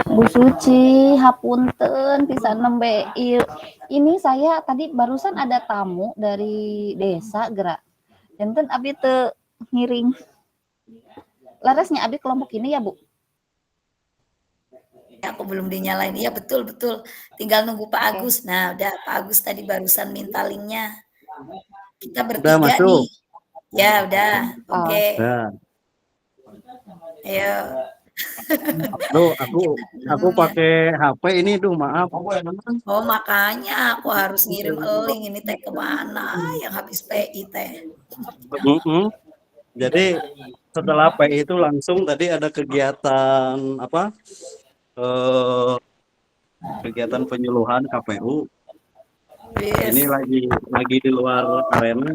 Bu Suci, hapunten pisan nembe ini saya tadi barusan ada tamu dari desa gerak. Enten abi teu ngiring. Larasnya abi kelompok ini ya, Bu? Aku belum dinyalain. Iya betul betul. Tinggal nunggu Pak Oke. Agus. Nah, udah Pak Agus tadi barusan minta linknya. Kita Udah bertiga nih. masuk. Ya udah. Oh, Oke. Nah, Ayo. Duh, aku Kita aku pakai HP ini, duh maaf. Oh makanya aku harus ngirim link ini teh kemana yang habis PI teh. Mm-mm. Jadi setelah PI itu langsung tadi ada kegiatan apa? Eh, kegiatan penyuluhan KPU. Ini Yes. lagi di luar arena.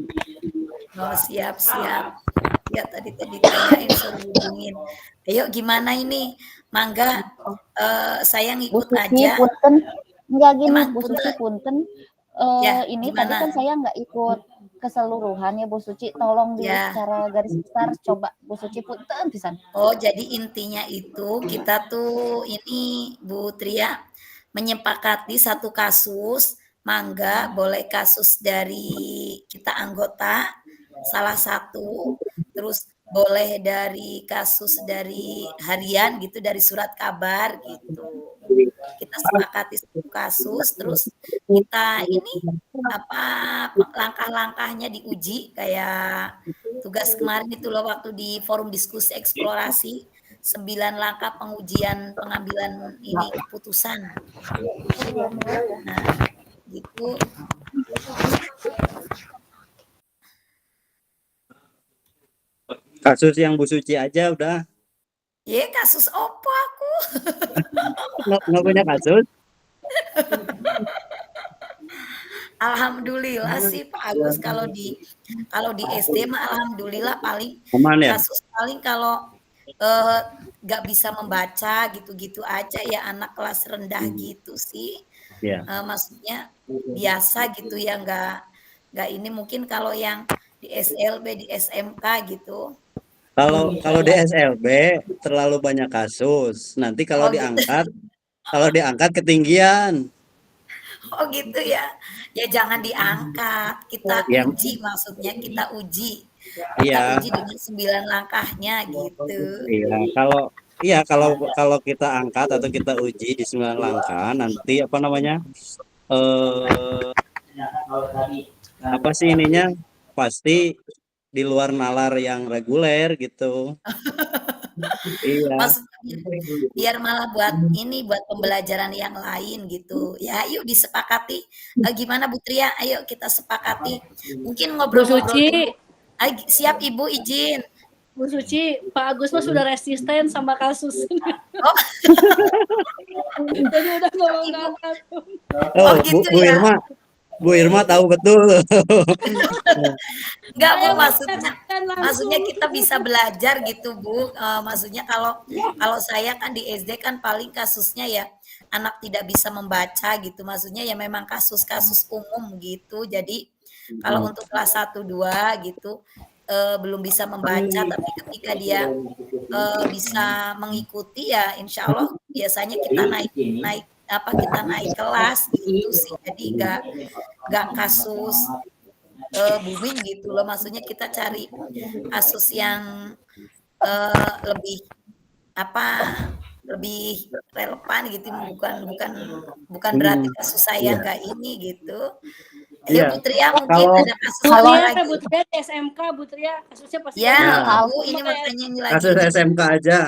Oh siap siap. Ya tadi tadi tanyain suruh hubungin. Ayo gimana ini? Mangga saya Bu ngikut Suci aja. punten. Enggak gini, Emang Bu Suci punten. punten. Ya Ini tadi gimana? kan saya nggak ikut keseluruhan ya Bu Suci. Tolong di Ya. secara garis besar coba Bu Suci punten pisan. Oh, jadi intinya itu kita tuh ini Bu Tria menyepakati satu kasus, mangga boleh kasus dari kita anggota salah satu, terus boleh dari kasus dari harian gitu, dari surat kabar gitu. Kita sepakati satu kasus, terus kita ini apa langkah-langkahnya diuji kayak tugas kemarin itu loh waktu di forum diskusi eksplorasi 9 langkah pengujian pengambilan ini keputusan. Nah, gitu. Kasus yang Bu Suci aja udah. Ye, kasus opo aku? Nggak punya kasus. Alhamdulillah sih Pak Agus kalau di SD mah alhamdulillah paling Aman ya? kasus paling kalau eh, nggak bisa membaca gitu-gitu aja ya anak kelas rendah gitu sih. Ya. Maksudnya biasa gitu ya nggak ini mungkin kalau yang di SLB di SMK gitu. Kalau di SLB terlalu banyak kasus. Nanti Oh gitu. kalau diangkat ketinggian. Oh gitu ya. Ya jangan diangkat. Kita Yang uji maksudnya kita uji. Kita iya, uji dengan 9 langkahnya gitu. iya. Kalau kalau kita angkat atau kita uji di 9 langkah, nanti apa namanya? Eh apa sih ininya? Pasti di luar nalar yang reguler gitu. Iya. Maksudnya biar malah buat ini buat pembelajaran yang lain gitu. Ya ayo disepakati. Gimana Bu Tria? Ayo kita sepakati. Mungkin Bu ngobrol-ngobrol Suci, dulu. Siap Ibu izin. Bu Suci, Pak Agus mah sudah resisten sama kasus. Oh, Jadi udah nggak mau Ibu. ngangkat. Oh Oh, gitu Bu ya. Irma, Bu Irma tahu betul. Enggak Bu, Saya mau maksudnya saksikan maksudnya langsung. kita bisa belajar gitu Bu. Maksudnya kalau kalau saya kan di SD kan paling kasusnya ya anak tidak bisa membaca gitu. Maksudnya ya memang kasus-kasus umum gitu. Jadi kalau untuk kelas 1 2 gitu belum bisa membaca tapi ketika dia bisa mengikuti ya insya Allah biasanya kita naik naik apa kita naik kelas gitu sih. Jadi nggak kasus booming gitu loh. Maksudnya kita cari kasus yang lebih apa lebih relevan gitu bukan bukan bukan berarti kasus saya Iya. nggak ini gitu. Ayo Iya. Bu Tria mungkin Kalau ada kasus Bu apa Tria, lagi? Bu Tria di SMK, Bu Tria kasusnya pasti Ya banyak. ya, Bu ini Sama kayak makanya ini lagi kasus ini. SMK aja.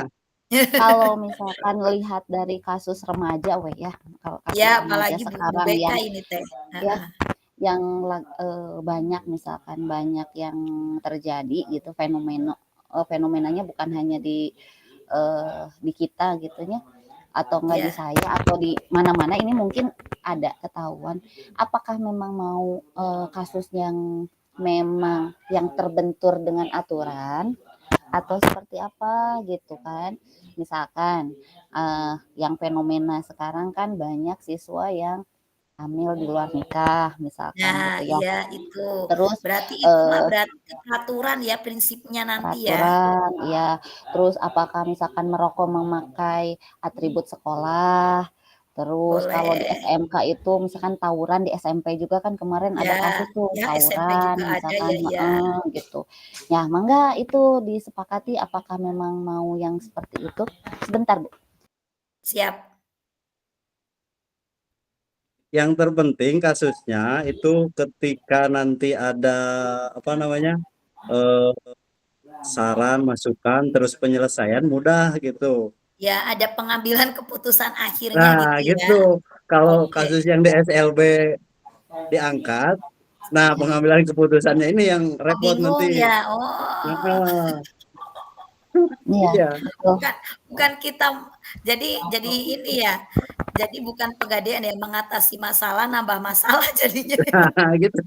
Kalau misalkan lihat dari kasus remaja weh ya, kalau kasus Ya remaja apalagi Bu sekarang Beka yang ini teh. ya banyak misalkan banyak yang terjadi gitu fenomenanya bukan hanya di kita gitunya atau enggak di Ya. saya atau di mana-mana ini mungkin ada ketahuan apakah memang mau kasus yang memang yang terbentur dengan aturan atau seperti apa gitu kan misalkan yang fenomena sekarang kan banyak siswa yang hamil di luar nikah misalkan Nah, gitu ya. iya itu. Terus Berarti itu mah eh, berarti peraturan ya prinsipnya nanti ya. peraturan ya. Terus apakah misalkan merokok memakai atribut sekolah. Terus kalau di Boleh. SMK itu misalkan tawuran, di SMP juga kan kemarin ada Ya, kasus tuh ya SMP tawuran juga ada misalkan, ya, ya. heeh, gitu. Ya, mangga itu disepakati apakah memang mau yang seperti itu? Sebentar, Bu. Siap. Yang terpenting kasusnya itu ketika nanti ada apa namanya eh, saran, masukan, terus penyelesaian mudah gitu. Ya, ada pengambilan keputusan akhirnya Nah, gitu ya. gitu. Kalau Oke. kasus yang di SLB diangkat, nah pengambilan keputusannya ini yang Oh, repot bingung nanti. ya. Oh. Nah, Iya, iya, betul. Bukan bukan kita jadi ini ya. Jadi bukan pegadaian ya mengatasi masalah nambah masalah jadinya. nah, gitu.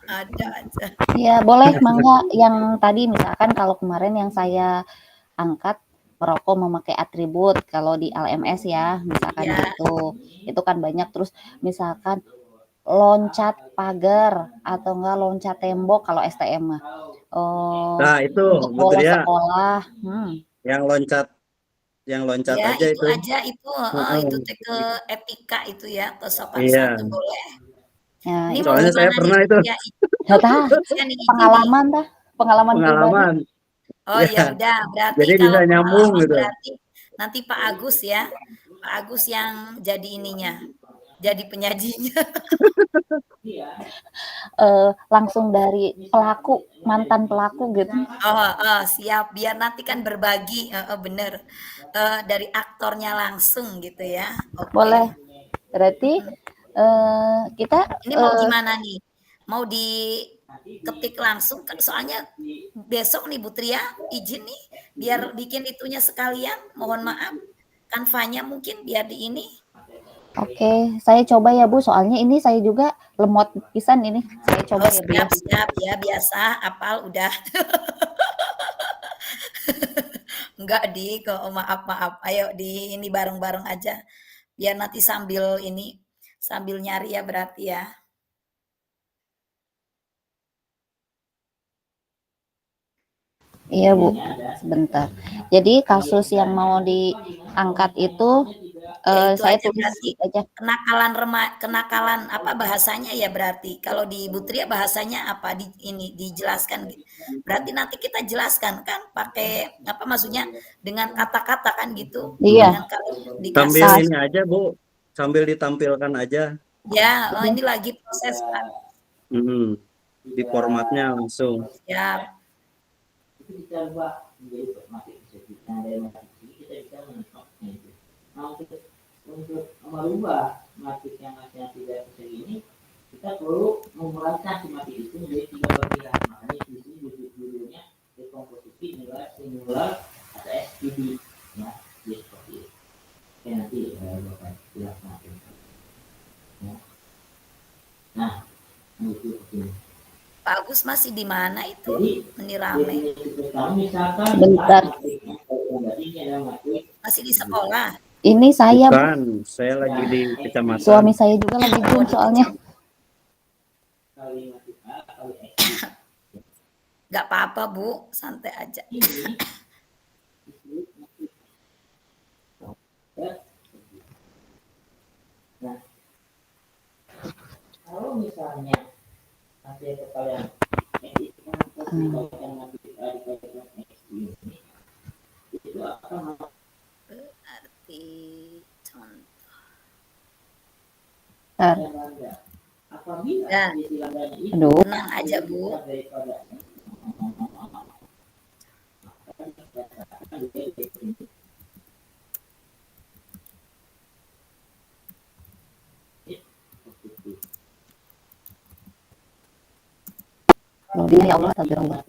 Ada aja. Iya, boleh mangga yang tadi misalkan kalau kemarin yang saya angkat merokok memakai atribut kalau di LMS ya, misalkan Ya, gitu. Itu kan banyak terus misalkan loncat pagar atau enggak loncat tembok kalau STM mah. Oh, Nah, itu untuk Bu bolos Tria, sekolah. yang loncat, yang loncat ya aja itu itu. aja itu heeh, Heeh. itu teh ke etika itu ya, ke sopan Iya, santun boleh. Nah, Ini mau itu soalnya saya gimana nih pernah Bu itu Tia? tah Saya nih izin nih. pengalaman tah, pengalaman pribadi. pengalaman. Oh Ya, ya udah, berarti jadi bisa kalau nyambung pengalaman gitu. berarti nanti Pak Agus ya. Pak Agus yang jadi ininya, jadi penyajinya. Langsung dari pelaku, mantan pelaku gitu. Oh, oh, siap. Biar nanti kan berbagi, bener. Dari aktornya langsung gitu ya. Boleh. Oke. Berarti kita Ini mau gimana nih? Mau diketik langsung? Soalnya besok nih Bu Tria, izin nih, biar bikin itunya sekalian. Mohon maaf, kanvanya mungkin biar di ini. oke, saya coba ya Bu, soalnya ini saya juga lemot pisan ini. Saya coba Oh ya Bu ya. siap siap ya biasa, apal udah. Enggak kok maaf maaf. Ayo di ini bareng-bareng aja. Biar nanti sambil ini, sambil nyari ya berarti ya. Iya Bu, sebentar. Jadi kasus yang mau diangkat itu Ya itu saya aja tulis berarti aja. kenakalan apa bahasanya ya berarti. Kalau di Butria bahasanya apa di ini dijelaskan. Berarti nanti kita jelaskan kan pakai apa maksudnya dengan kata-kata kan gitu. Iya, Dengan kalau Sambil dikasih kas. ini aja, Bu. Sambil ditampilkan aja. ya ini lagi proses Pak. Hmm, di formatnya langsung. Ya, Pak Agus masih di mana itu? Ini rame. Sebentar. Masih di sekolah. Ini saya Bu, Bukan, saya lagi di kecamatan. suami saya juga lagi Oh, Zoom di soalnya. Nggak apa-apa Bu, santai aja. Berarti contoh. Bentar. Ya, Aduh, tenang aja Bu. loading ya Allah, astagfirullah.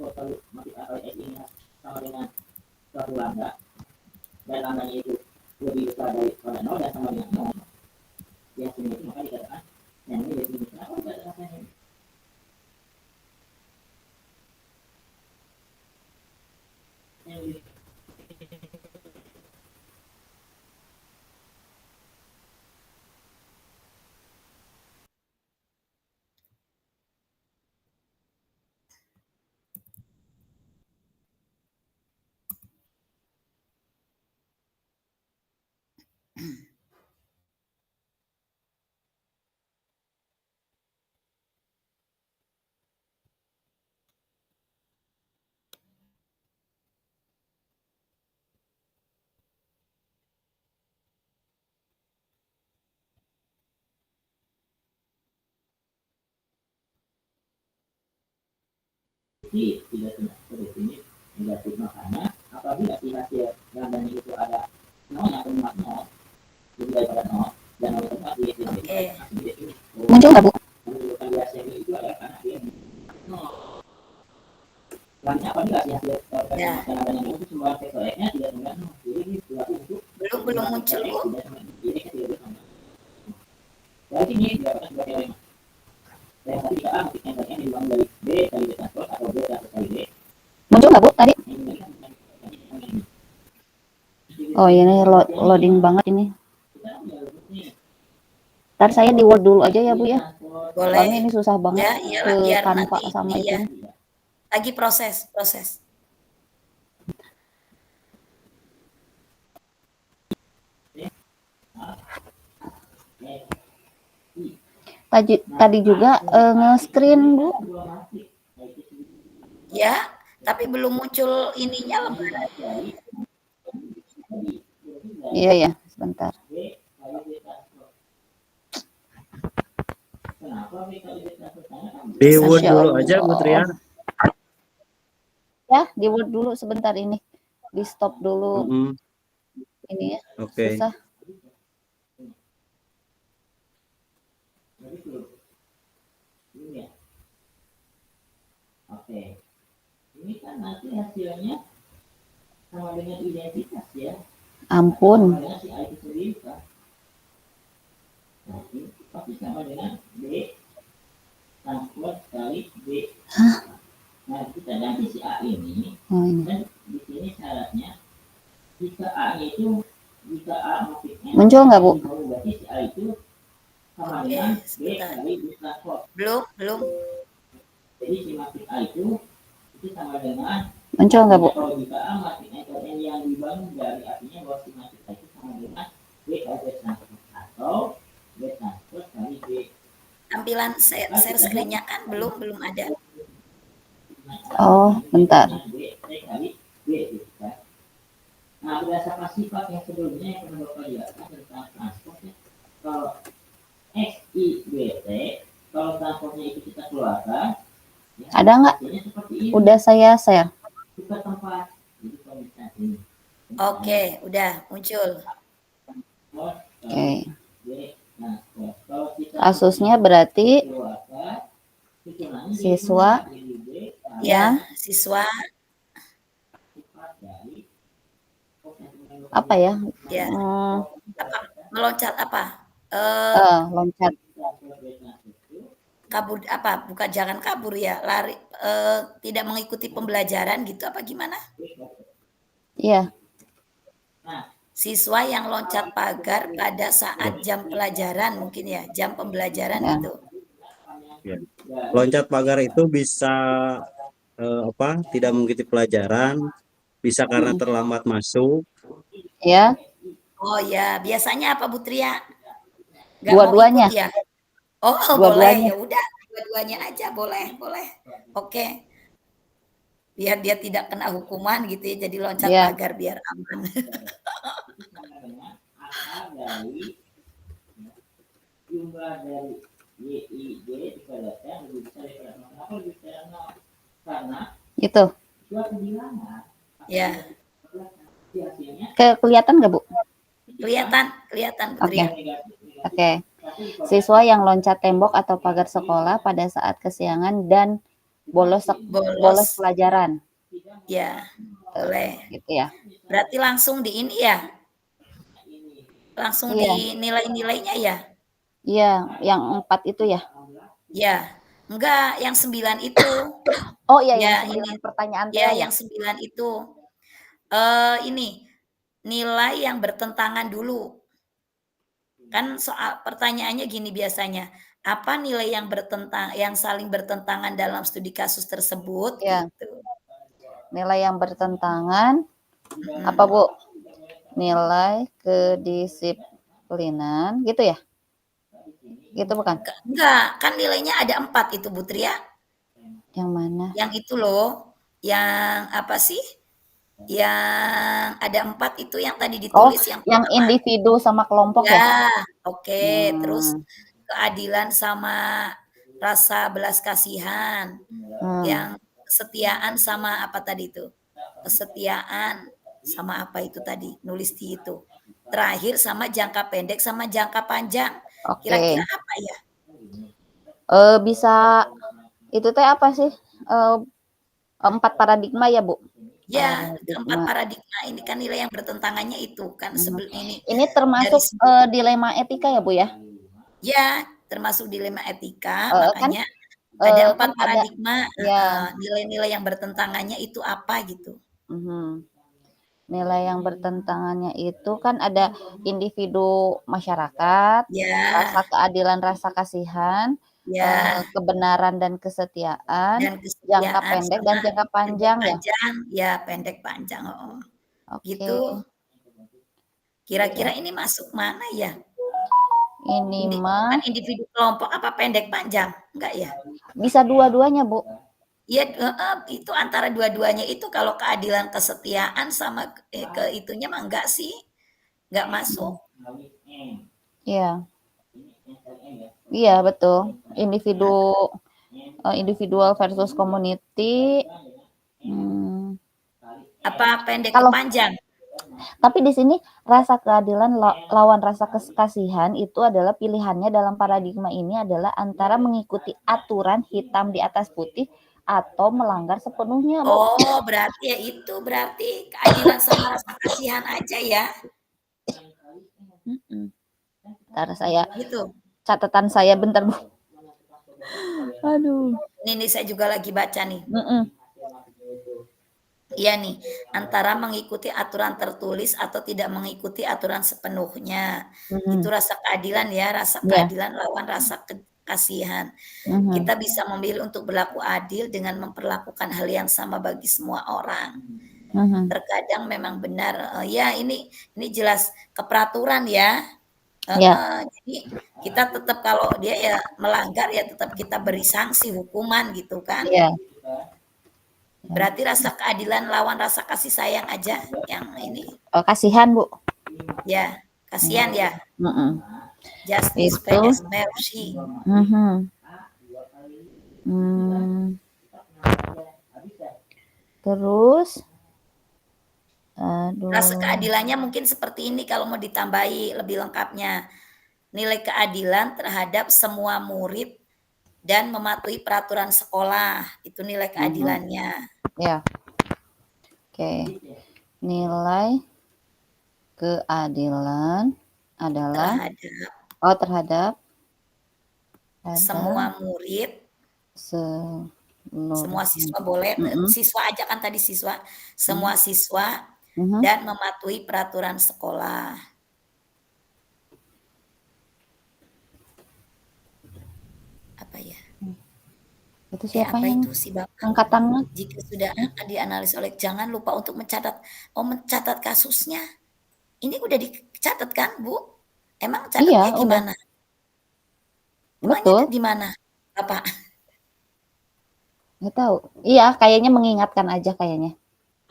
Oke. Muncul nggak Bu? Ya. Belum muncul, Bu. Muncul nggak Bu tadi? Oh ini loading banget ini. Ntar saya di Word dulu aja ya Bu ya. Boleh. Soalnya ini susah banget Ya, ke iyalah biar Canva nanti sama iya. itu. Lagi proses. Tadi juga nge-screen Bu. Ya, tapi belum muncul ininya lembaran. Iya ya, sebentar. Di Word Masya dulu aja Bu Allah. Trian. Ya, di Word dulu sebentar ini. Di stop dulu Mm-mm. ini ya. Oke. Susah. Oke, ini kan nanti hasilnya sama dengan identitas ya. Ampun. Sama dengan si A itu sendiri kan. Nanti pasti sama dengan B transport kali B. Nah kita ganti si A ini. Oh, ini. Dan di sini syaratnya jika A itu jika A maksudnya Muncul nggak Bu? berarti si A itu sama Oke, dengan B sebentar. kali B transport. Belum. Jadi si maksud A itu sama dengan Muncul nggak Bu? kalau jika A maksud N yang dibangun dari artinya bahwa si maksud A itu sama dengan B kali B transport atau B transport kali B. Tampilan share screen-nya kan belum ada. Oh, bentar. B kali B gitu kan. Nah berdasarkan sifat yang sebelumnya yang pernah Bapak jelaskan tentang transport ya. Kalau X, Y, B, T, kalau transportnya itu kita keluarkan ya, Ada nggak? hasilnya seperti ini. Udah saya share. Buka tempat. Jadi kalau misalnya ini. Oke, udah muncul. Oke. Kasusnya berarti siswa Ya, siswa apa ya? ya apa meloncat apa? Loncat. Kabur apa? Bukan jangan kabur ya, lari tidak mengikuti pembelajaran gitu apa gimana? Iya. Siswa yang loncat pagar pada saat jam pelajaran mungkin ya, jam pembelajaran Ya. gitu. Ya. Loncat pagar itu bisa tidak mengikuti pelajaran, bisa karena terlambat masuk. Ya. Oh ya, biasanya apa Bu Tria? Nggak Dua-duanya. mau ikut ya? Oh, Dua-duanya. boleh. Ya udah, dua-duanya aja boleh. Oke. Biar dia tidak kena hukuman gitu ya, jadi loncat Iya. pagar biar aman. Jumlah dari Y, I, J dipadatkan lebih besar daripada 0. Kenapa lebih besar dari 0? Karena Itu. suatu bilangan Ya, hasilnya Kelihatan nggak Bu? kelihatan Bu Oke. Tria. Oke. Siswa yang loncat tembok atau pagar sekolah pada saat kesiangan dan bolos pelajaran. Ya, boleh. Gitu ya. Berarti langsung di ini ya? Langsung Iya. di nilai-nilainya ya? Iya, yang 4 itu ya. Ya, enggak, yang 9 itu. Oh iya, Ya, yang 9 ini. pertanyaan Ya, Tia ya. yang 9 itu. Ini nilai yang bertentangan dulu. Kan soal pertanyaannya gini biasanya, apa nilai yang saling bertentangan dalam studi kasus tersebut Ya. gitu. Nilai yang bertentangan apa Bu? nilai kedisiplinan gitu ya? Gitu bukan? Enggak, kan nilainya ada 4 itu Bu Tria. Yang mana? Yang itu loh, yang apa sih? Yang ada 4 itu yang tadi Oh, ditulis yang yang pertama. individu sama kelompok ya? Ya, oke. Terus Hmm, keadilan sama rasa belas kasihan. hmm. Yang kesetiaan sama apa tadi itu? Kesetiaan sama apa itu tadi? Nulis di itu. Terakhir sama jangka pendek sama jangka panjang. Kira-kira Oke. apa ya? Bisa itu teh apa sih? 4 paradigma ya, Bu? Ya, keempat Paradigma. paradigma ini kan nilai yang bertentangannya itu kan Mhm. ini Ini dari termasuk, dilema etika ya, Bu, ya? ya, termasuk dilema etika, Kan, makanya ada 4 kan ada paradigma, ya, nilai-nilai yang bertentangannya itu apa gitu. mhm. Nilai yang bertentangannya itu kan ada individu masyarakat, rasa Ya, keadilan, rasa kasihan, ya, kebenaran dan kesetiaan, dan jangka kesetiaan pendek dan sama jangka pendek panjang ya? panjang, ya pendek panjang, heeh, Oke, gitu. Kira-kira ya. ini masuk mana ya? Ini Bukan mah individu kelompok apa pendek panjang? Enggak ya? bisa dua-duanya, Bu. Iya, itu antara dua-duanya itu kalau keadilan kesetiaan sama ke itunya mah enggak sih, enggak masuk. Iya. Iya, betul. Individu individual versus community. Hmm. Apa pendek ke Kalau panjang? tapi di sini rasa keadilan lawan rasa kasihan itu adalah pilihannya dalam paradigma ini adalah antara mengikuti aturan hitam di atas putih atau melanggar sepenuhnya, Bu. Oh, berarti ya itu berarti keadilan sama rasa kasihan aja ya, Mm-mm. Ntar saya gitu. catatan saya bentar, Bu. Aduh. Ini saya juga lagi baca nih. Mm-mm. Iya nih, antara mengikuti aturan tertulis atau tidak mengikuti aturan sepenuhnya. Itu Mm-mm. rasa keadilan ya, rasa Ya. keadilan lawan rasa kasihan. Mhm. Kita bisa memilih untuk berlaku adil dengan memperlakukan hal yang sama bagi semua orang. Mhm. Terkadang memang benar, ya ini jelas keperaturan ya. Ya. Jadi kita tetap kalau dia ya melanggar ya tetap kita beri sanksi hukuman gitu kan. Ya. Ya. Berarti rasa keadilan lawan rasa kasih sayang aja yang ini. Kasihan, Bu. Ya, kasihan ya. Mm-mm. Justice Itu. vs mercy. Mhm. Hmm. Terus, Rasa aduh, keadilannya mungkin seperti ini kalau mau ditambahi lebih lengkapnya. Nilai keadilan terhadap semua murid dan mematuhi peraturan sekolah. Itu nilai mhm. keadilannya. Ya, oke. Nilai keadilan adalah Terhadap terhadap semua ada murid, seluruh semua siswa boleh, mhm, siswa aja kan tadi siswa, mhm, semua siswa mhm. dan mematuhi peraturan sekolah. Apa ya? Itu siapa Apa yang itu sih Bapak? angkat tangan? Jika sudah akan dianalisis oleh jangan lupa untuk mencatat kasusnya. Ini udah dicatat kan, Bu? Emang Iya, catatnya udah. gimana? Emang nyatet Betul. di mana, Bapak? Nggak tahu. Iya, kayaknya mengingatkan aja kayaknya.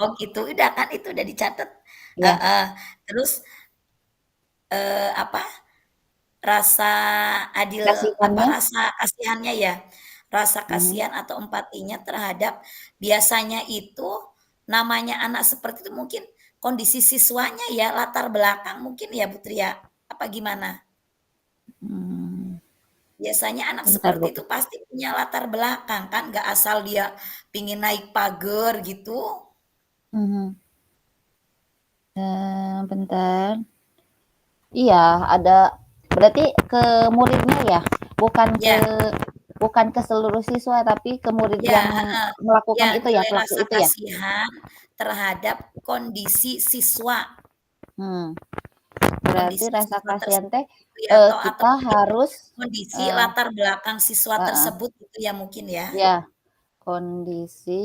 Oh gitu, udah kan itu udah dicatat. Iya. Heeh. Terus apa? Rasa adil apa Kasihannya. rasa kasihannya ya. Rasa Mhm, kasihan atau empatinya terhadap biasanya itu namanya anak seperti itu mungkin kondisi siswanya ya, latar belakang mungkin ya, Bu Tria? Apa gimana? mmm, Biasanya anak bentar, seperti Bu. itu pasti punya latar belakang kan, nggak asal dia pingin naik pagar gitu. Mhm, bentar. Iya, ada berarti ke muridnya ya? Bukan ke Ya, bukan ke seluruh siswa, tapi ke murid ya, yang heeh. Ya, melakukan itu ya, nilai pelaku rasa itu ya? kasihan terhadap kondisi siswa. Hmm, berarti Kondisi rasa siswa kasihan tersebut teh, gitu ya, atau kita mungkin harus kondisi eee, latar belakang siswa heeh, tersebut gitu ya mungkin ya, ya, kondisi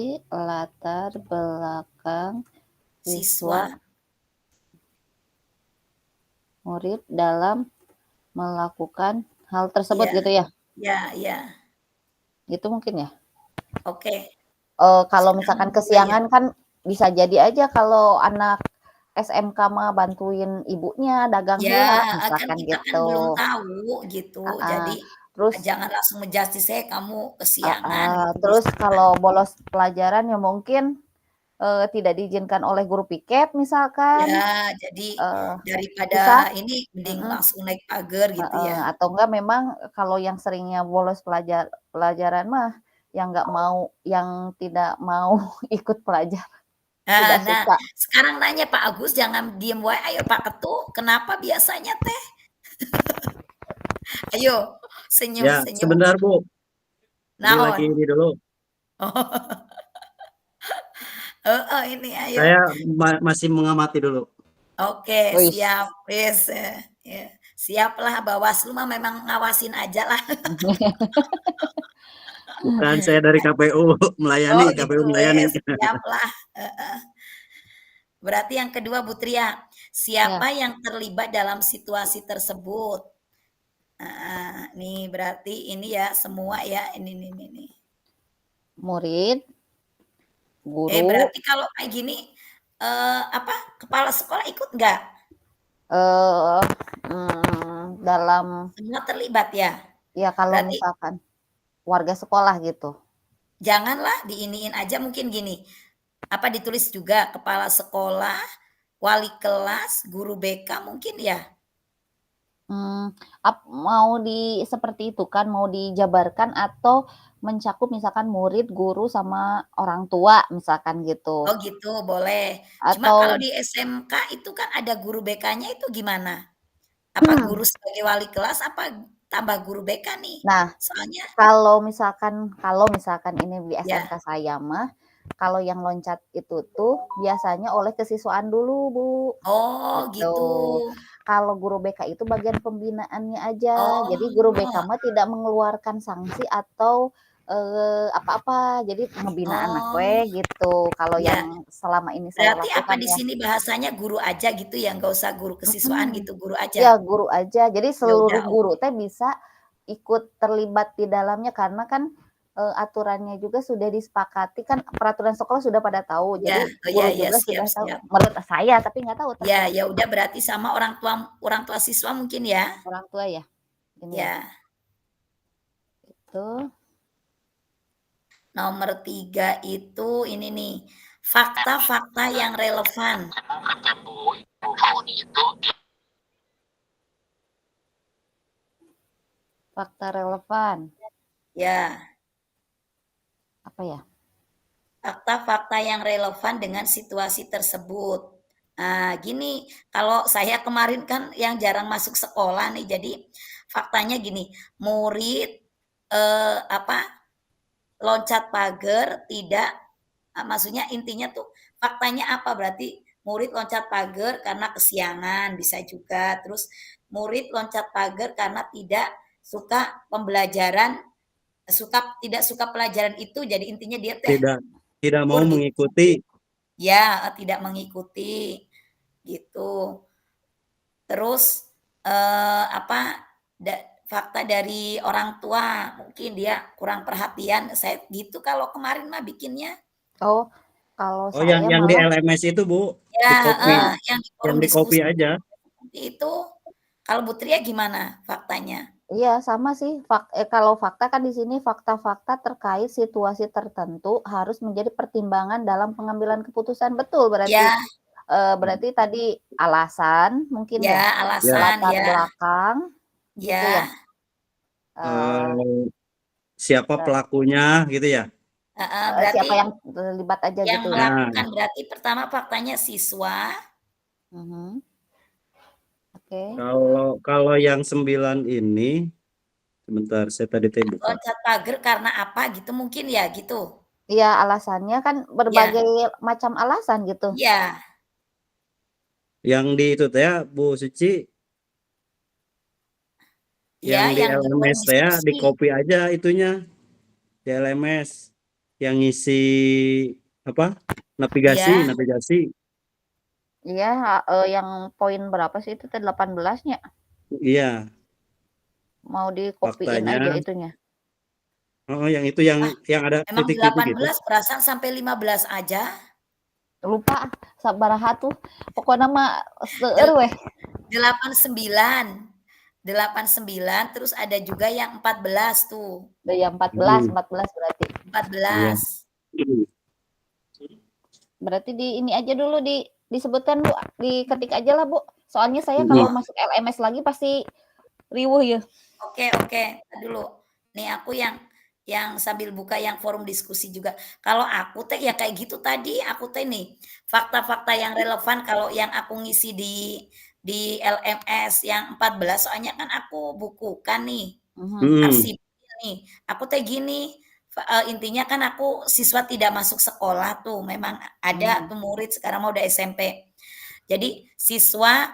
latar belakang siswa siswa. murid dalam melakukan hal tersebut Iya. gitu ya? Ya. Gitu mungkin ya? Oke. Kalau Sekarang misalkan ya. kesiangan kan bisa jadi aja kalau anak SMK mah bantuin ibunya dagang Ya, heula, kan misalkan kita kan belum gitu. tahu gitu. Heeh. Jadi Terus jangan langsung ngejudge saya kamu kesiangan heeh, gitu terus misalkan. kalau bolos pelajaran ya mungkin, tidak diizinkan oleh guru piket misalkan, Ya, jadi eee, bisa daripada ini mending mhm, langsung naik pagar gitu heeh, ya. atau enggak memang kalau yang seringnya bolos pelajaran mah yang nggak mau yang tidak mau ikut Nah, tidak suka. sekarang nanya Pak Agus jangan diem wae, ayo Pak Ketu, kenapa biasanya teh? Ayo, Ya, senyum-senyum. sebentar Bu. Ini lagi Naon? ini dulu. Oh, heeh, ini ayo. Saya masih mengamati dulu. Oke, Wis. siap, wis, ya. Siaplah Bawaslu mah memang ngawasin aja lah. Bukan saya dari KPU Oh melayani, gitu, KPU melayani. wes, siaplah. Heeh. Berarti yang kedua Bu Tria, Ya, siapa yang terlibat dalam situasi tersebut? Nih berarti ini ya semua ya, ini. murid, guru, Berarti kalau kayak gini, apa, kepala sekolah ikut nggak? eee, dalam Semua terlibat ya? ya kalau Berarti misalkan warga sekolah gitu. janganlah diiniin aja mungkin gini, apa ditulis juga kepala sekolah, wali kelas, guru BK mungkin ya? Mmm, mau seperti itu kan, mau dijabarkan atau mencakup misalkan murid, guru, sama orang tua misalkan gitu? Oh gitu, boleh. Cuma kalau Atau di SMK itu kan ada guru BK-nya itu gimana? Apa guru sebagai wali kelas, apa tambah guru BK nih? nah, Soalnya kalau misalkan ini di SMK ya, saya mah, kalau yang loncat itu tuh biasanya oleh kesiswaan dulu, Bu, oh gitu. gitu. Kalau guru BK itu bagian pembinaannya aja. Jadi guru BK Oh, mah tidak mengeluarkan sanksi atau, apa-apa. Jadi ngebina anak oh, we gitu, kalau ya. yang selama ini saya Berarti apa lakukan di ya. sini bahasanya guru aja gitu ya, nggak usah guru kesiswaan Mhm. gitu, guru aja? Iya, guru aja. Jadi Ya udah, seluruh guru teh bisa ikut terlibat di dalamnya karena kan, aturannya juga sudah disepakati kan peraturan sekolah sudah pada tahu. ya, Jadi oh ya guru ya, juga siap sudah tahu, siap. menurut saya, tapi nggak tahu Ya ternyata ya udah berarti sama orang tua siswa mungkin ya? orang tua ya, ini ya, Ya. itu. Nomor 3 itu ini nih, fakta-fakta yang relevan. Fakta relevan, Ya, apa ya? fakta-fakta yang relevan dengan situasi tersebut. Nah, gini, kalau saya kemarin kan yang jarang masuk sekolah nih, jadi faktanya gini, murid apa loncat pagar tidak maksudnya intinya tuh faktanya apa berarti murid loncat pagar karena kesiangan bisa juga terus murid loncat pagar karena tidak suka pembelajaran tidak suka pelajaran itu jadi intinya dia teh Tidak tidak mau kur gitu mengikuti. ya tidak mengikuti gitu terus apa fakta dari orang tua mungkin dia kurang perhatian saya gitu kalau kemarin mah bikinnya. Oh, kalau Oh, yang saya yang di malah LMS itu, Bu, Ya, di copy, yang di yang forum di copy diskusi aja. seperti itu. Kalau Bu Tria gimana faktanya? iya sama sih, kalau fakta kan di sini fakta-fakta terkait situasi tertentu harus menjadi pertimbangan dalam pengambilan keputusan. Betul berarti, Ya berarti tadi alasan mungkin ya, ya? Ya, alasan, Latar ya belakang gitu ya? ya, Eee siapa pelakunya gitu ya. berarti siapa yang terlibat aja yang gitu ya? Nah, melakukan berarti pertama faktanya siswa, Mhm, oke. kalau kalau yang 9 ini, sebentar saya tadi buka. loncat pagar karena apa gitu mungkin ya, gitu? Iya, alasannya kan Ya berbagai macam alasan gitu. ya Yang di itu teh ya, Bu Suci, ya yang di yang di forum LMS teh ya, di diskusi. copy aja itunya, di LMS yang ngisi apa? Ya Navigasi. Iya, yang poin berapa sih itu teh 18-nya? Iya, Mau dikopiin faktanya. aja itunya. Oh, yang itu Ah, yang ada memang titik-titik gitu. 18 perasaan sampai 15 aja. Lupa sabaraha tuh. Pokoknya mah seueur Del- weh. 89. 89 terus ada juga yang 14 tuh. Udah ya 14 Hmm, berarti. iya. 14. Berarti di ini aja dulu disebutkan Bu, diketik aja lah Bu. Soalnya saya Hmm. kalau Oh, masuk LMS lagi pasti riweuh ya. oke, Ntar dulu. Nih aku yang sambil buka yang forum diskusi juga. Kalau aku teh ya kayak gitu tadi, aku teh nih fakta-fakta yang relevan kalau yang aku ngisi di LMS yang 14 soalnya kan aku bukukan nih Mhm. Hmm. arsip nih. Aku teh gini, intinya kan aku siswa tidak masuk sekolah tuh, memang ada tuh murid sekarang mau udah SMP. Jadi siswa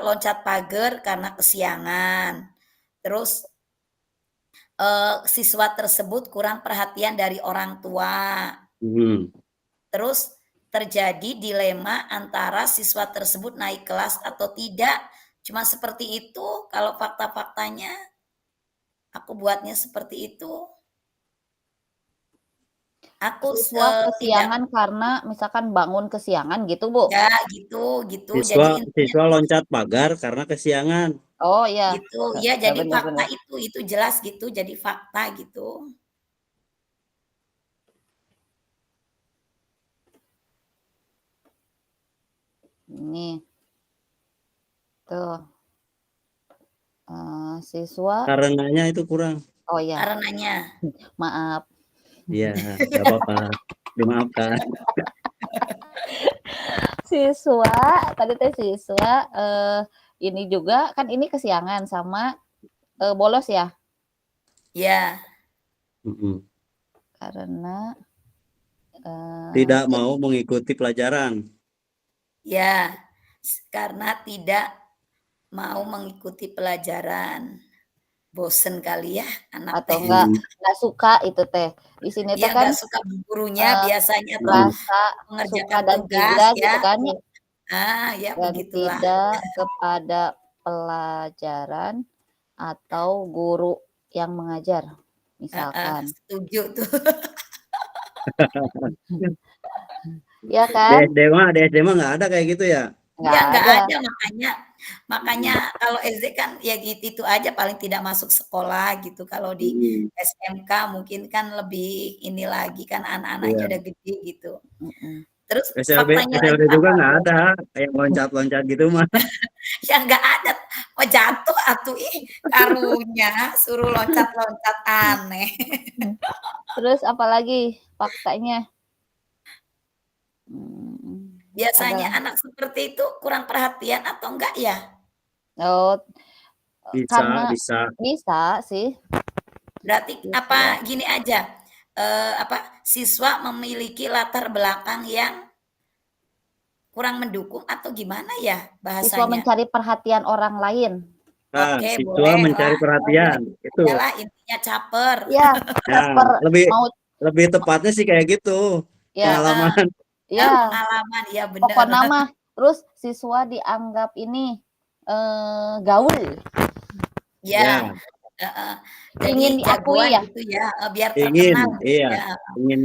loncat pagar karena kesiangan. Terus siswa tersebut kurang perhatian dari orang tua. Hmm. Terus terjadi dilema antara siswa tersebut naik kelas atau tidak. Cuma seperti itu kalau fakta-faktanya aku buatnya seperti itu. Aku Siswa tidak kesiangan karena misalkan bangun kesiangan gitu Bu. ya gitu. Jadi Siswa intinya siswa loncat pagar karena kesiangan. Oh iya. gitu. Ya jadi fakta Benar-benar. itu jelas gitu. Jadi fakta gitu. Ini tuh siswa. Karenanya itu kurang. Oh ya, Karenanya maaf. Iya, nggak apa-apa. Dimaafkan. Siswa, tadi teh siswa ini juga kan ini kesiangan sama bolos ya. ya Mm-mm. Karena Tidak mau mengikuti pelajaran. ya karena tidak mau mengikuti pelajaran. Bosen kali ya anak atau teh. enggak suka itu teh. Di sini teh Ya kan nggak suka gurunya biasanya tuh rasa suka mengerjakan dan tugas tidak ya. gitu kan. Ya Dan begitulah. tidak kepada pelajaran atau guru yang mengajar. Misalkan. Setuju tuh. Ya Di kan? SD mah nggak ada kayak gitu ya. Nggak Ya nggak ada. ada makanya kalau SD kan ya gitu aja paling tidak masuk sekolah gitu. Kalau di Hmm, SMK mungkin kan lebih ini lagi kan anak-anaknya iya. udah gede gitu. Mm-mm. Terus faktanya lagi SLB juga apa? nggak ada kayak loncat-loncat gitu mah. Ya nggak ada. Oh jatuh atuh ih karunya suruh loncat-loncat aneh. Terus apalagi faktanya? Hmm, Biasanya adalah anak seperti itu kurang perhatian atau enggak ya? oh, karena Bisa. bisa sih. Berarti Siswa. apa gini aja, siswa memiliki latar belakang yang kurang mendukung atau gimana ya Siswa bahasanya? mencari perhatian orang lain. Nah, Oke, siswa boleh mencari lah. perhatian Jadi itu. adalah intinya caper. Ya, Nah, lebih mau lebih tepatnya sih kayak gitu. ya, Heeh, Pengalaman. ya ya, pengalaman, ya bener. pokoknya mah terus siswa dianggap ini gaul, Ya, Ya, heeh. Jadi ingin diakui jagoan ya. gitu ya, biar ingin, terkenal gitu iya, ya. ingin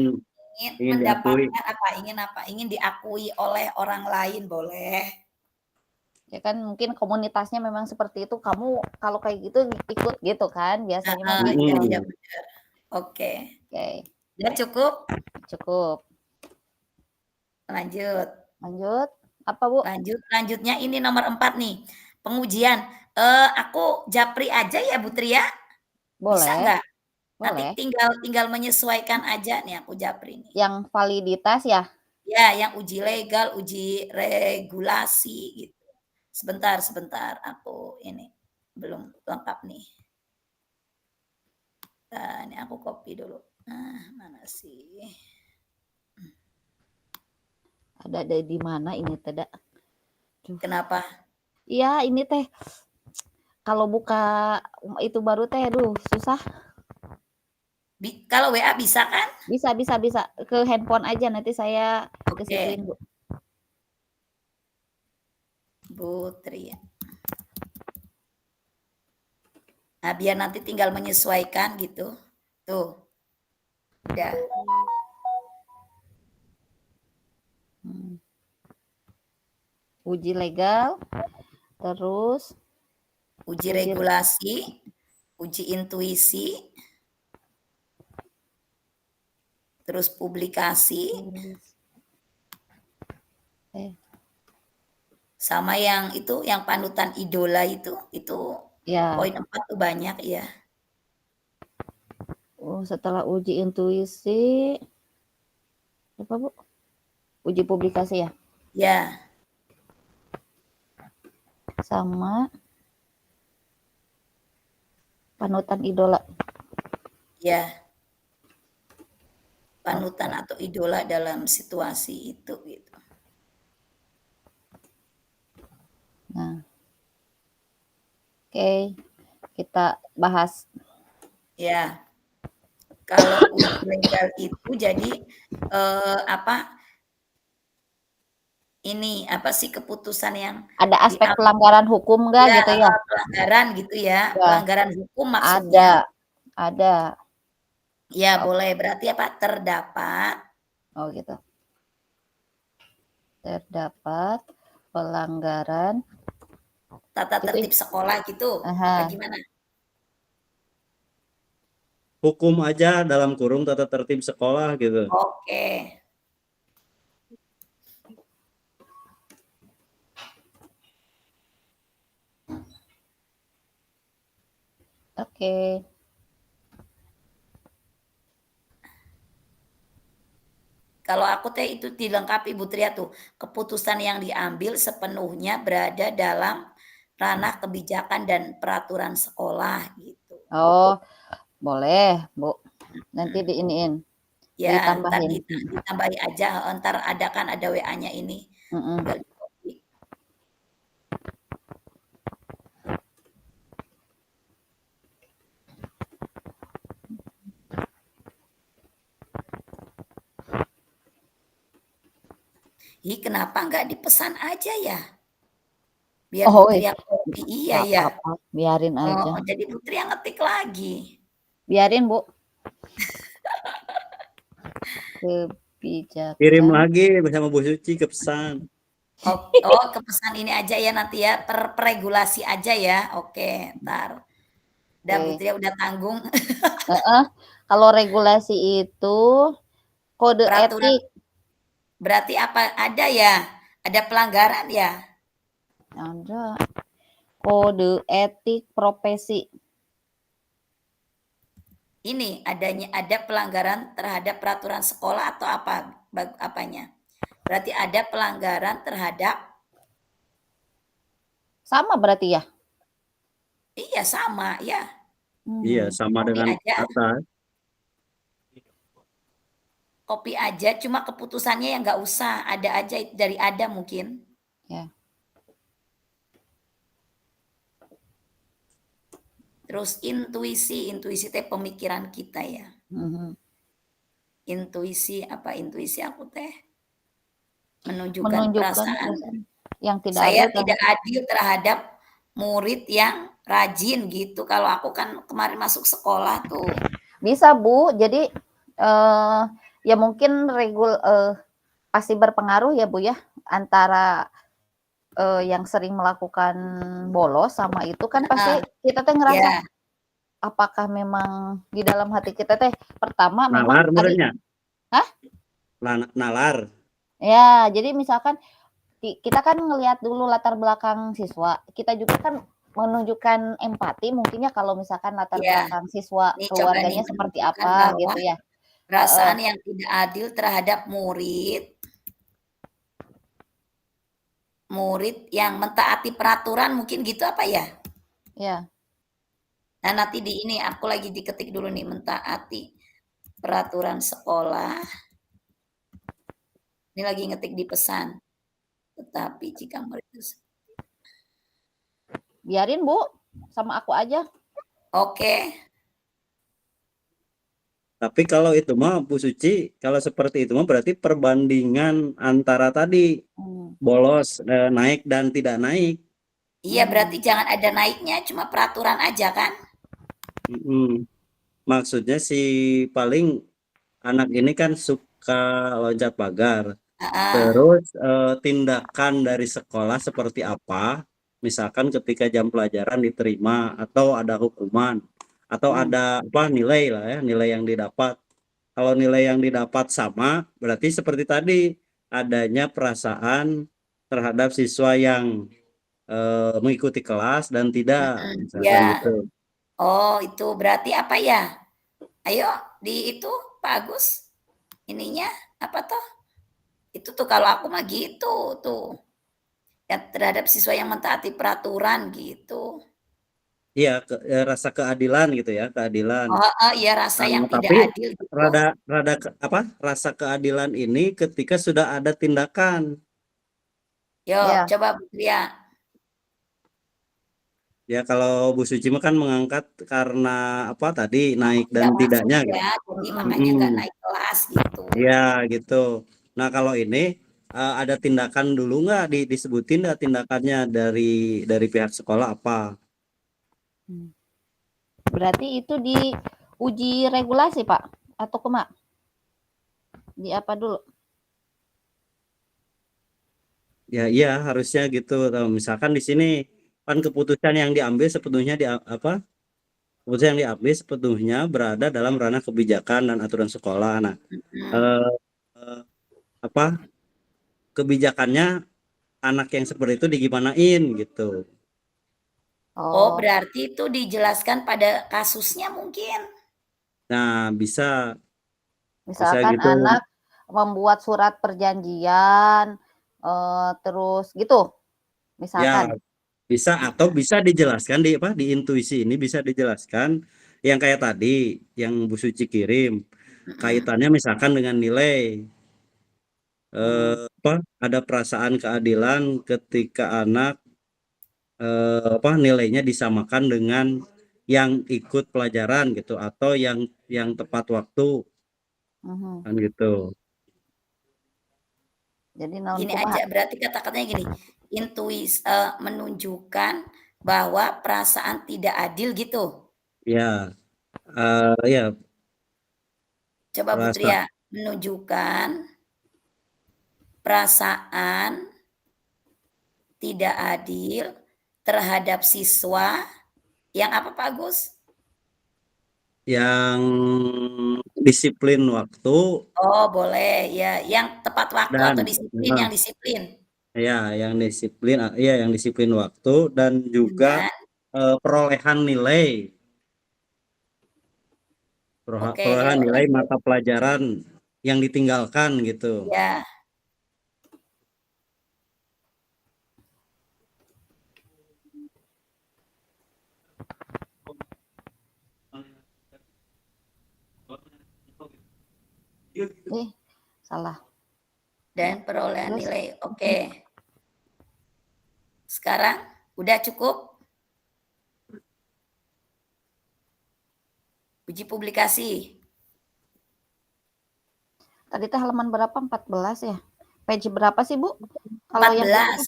Ingin ingin diakui. mendapatkan apa? Ingin diakui oleh orang lain boleh. Ya kan mungkin komunitasnya memang seperti itu. Kamu kalau kayak gitu ikut gitu kan biasanya mah Heeh, gitu. iya Mm-mm. bener. Oke. Oke, Ya cukup, cukup. lanjut. Lanjut. Apa, Bu? Lanjutnya ini nomor 4 nih. Pengujian. Aku japri aja ya Bu Tria? Bisa Boleh, nggak? Nanti boleh. tinggal menyesuaikan aja nih aku japri nih. Yang validitas ya. Ya, yang uji legal, uji regulasi gitu. Sebentar aku ini belum lengkap nih. Nah, ini aku copy dulu. Nah, mana sih? Ada di mana ini tidak? Kenapa? Iya, ini teh kalau buka itu baru teh aduh susah. Kalau WA bisa kan? Bisa. Ke handphone aja nanti saya Oke. kesituin, Bu. Bu Tri. Nah, biar nanti tinggal menyesuaikan gitu. Tuh, udah. Uji legal, terus Uji Uji- regulasi, uji intuisi, terus publikasi, sama yang itu, yang panutan idola itu ya. poin 4 tuh banyak ya. Setelah uji intuisi, apa Bu? Uji publikasi ya, Ya, sama panutan idola. ya. Panutan atau idola dalam situasi itu gitu. Nah, oke, kita bahas. Ya. Kalau uji legal itu jadi apa? Ini apa sih keputusan yang Ada aspek diambil pelanggaran hukum nggak ya, gitu ya? pelanggaran gitu ya, Ya, pelanggaran hukum maksudnya. ada. Ya, boleh. Berarti apa? Terdapat Oh gitu. Terdapat pelanggaran. tata Gitu. tertib sekolah gitu. Apa Aha. gimana? Hukum aja dalam kurung tata tertib sekolah gitu. Oke. Oke. Kalau aku teh itu dilengkapi Bu Tria tuh, keputusan yang diambil sepenuhnya berada dalam ranah kebijakan dan peraturan sekolah gitu. Oh, boleh, Bu. Nanti diiniin. Ya, ntar Ditambahin. ditambahi aja, ntar ada kan ada WA-nya ini. Mm-mm. Tinggal di-copy. Ih, kenapa nggak dipesan aja ya? Biar Oh, Putri yang copy. Iya nggak ya. apa-apa. Biarin aja. Oh, jadi Putri yang ngetik lagi. Biarin, Bu. Kirim Kebijakan. lagi bersama Bu Suci ke pesan. Oh, ke pesan ini aja ya nanti ya, regulasi aja ya. Oke, ntar. Udah Oke. Putri udah tanggung. Kalau regulasi itu kode Peraturan etik. berarti apa? Ada ya? Ada pelanggaran ya? Ada kode etik profesi. Ini ada pelanggaran terhadap peraturan sekolah atau apa? Apanya? Berarti ada pelanggaran terhadap Sama berarti ya? iya sama ya. Iya, sama Copy dengan aja. atas. Copy aja, cuma keputusannya yang nggak usah, ada aja dari ada mungkin. Ya. Terus intuisi teh pemikiran kita ya. Mhm. Intuisi apa intuisi aku teh? Menunjukkan perasaan. yang tidak Saya adil tidak adil terhadap murid yang rajin gitu. Kalau aku kan kemarin masuk sekolah tuh. Bisa Bu, jadi ya mungkin pasti berpengaruh ya Bu ya antara yang sering melakukan bolos sama itu kan pasti kita teh ngerasa Ya, apakah memang di dalam hati kita teh pertama memang Nalar tadi muridnya. Hah? Nalar. ya jadi misalkan kita kan ngelihat dulu latar belakang siswa, kita juga kan menunjukkan empati mungkinnya kalau misalkan latar ya. belakang siswa Ini coba nih keluarganya seperti menunjukkan apa bahwa gitu ya. perasaan yang tidak adil terhadap murid yang mentaati peraturan mungkin gitu apa ya? Ya. Nah, nanti di ini aku lagi diketik dulu nih mentaati peraturan sekolah. Ini lagi ngetik di pesan. Tetapi jika murid Biarin Bu, sama aku aja. Oke. Tapi kalau itu mah Bu Suci, kalau seperti itu mah berarti perbandingan antara tadi Hmm. bolos, naik dan tidak naik. Iya, berarti jangan ada naiknya, cuma peraturan aja kan? Mm-mm. Maksudnya si paling anak ini kan suka loncat pagar. Heeh. Terus tindakan dari sekolah seperti apa? Misalkan ketika jam pelajaran diterima atau ada hukuman atau Hmm. ada apa nilai lah ya, nilai yang didapat. Kalau nilai yang didapat sama, berarti seperti tadi adanya perasaan terhadap siswa yang mengikuti kelas dan tidak, misalkan Ya. gitu. Oh, itu berarti apa ya? Ayo di itu Pak Agus, ininya apa toh? Itu tuh kalau aku mah gitu tuh. Ya terhadap siswa yang mentaati peraturan gitu. Iya, rasa keadilan gitu ya, keadilan. Oh, oh iya rasa yang tidak Tapi adil gitu. rada rada apa? Rasa keadilan ini ketika sudah ada tindakan. Yo, Ya. coba Bu Tria. Ya kalau Bu Suci mah kan mengangkat karena apa tadi naik dan Nggak masuk tidaknya gitu. ya, jadi makanya nggak Mm-mm. naik kelas gitu. Iya gitu. Nah kalau ini ada tindakan dulu nggak disebutin nggak tindakannya dari pihak sekolah apa? Berarti itu diuji regulasi, Pak? Atau kumaha? Di apa dulu? Ya iya harusnya gitu. Tahu, misalkan di sini kan keputusan yang diambil sepenuhnya di apa? Keputusan yang diambil sepenuhnya berada dalam ranah kebijakan dan aturan sekolah. Nah, Hmm. eh, eh, apa kebijakannya anak yang seperti itu digimanain gitu. Oh, Oh, berarti itu dijelaskan pada kasusnya mungkin. Nah, bisa misalkan gitu. anak membuat surat perjanjian, terus gitu, misalkan. Ya, bisa atau bisa dijelaskan di apa di intuisi ini bisa dijelaskan yang kayak tadi yang Bu Suci kirim Mm-mm. kaitannya misalkan dengan nilai apa ada perasaan keadilan ketika anak apa nilainya disamakan dengan yang ikut pelajaran gitu atau yang tepat waktu Mhm. kan gitu. Jadi naon Gini kumaha? aja, berarti kata-katanya gini, menunjukkan bahwa perasaan tidak adil gitu. Ya, ya Coba Bu rasa Tria, menunjukkan perasaan tidak adil terhadap siswa yang apa Pak Agus? yang disiplin waktu Oh boleh, ya yang tepat waktu dan atau disiplin, yang disiplin. ya yang disiplin waktu dan juga Dengan, perolehan nilai oke, perolehan yuk nilai lanjut. mata pelajaran yang ditinggalkan gitu. Ya, Salah. dan perolehan Terus nilai. Oke, sekarang udah cukup uji publikasi. tadi teh halaman berapa? 14 ya? Page berapa sih, Bu? Kalau yang 14.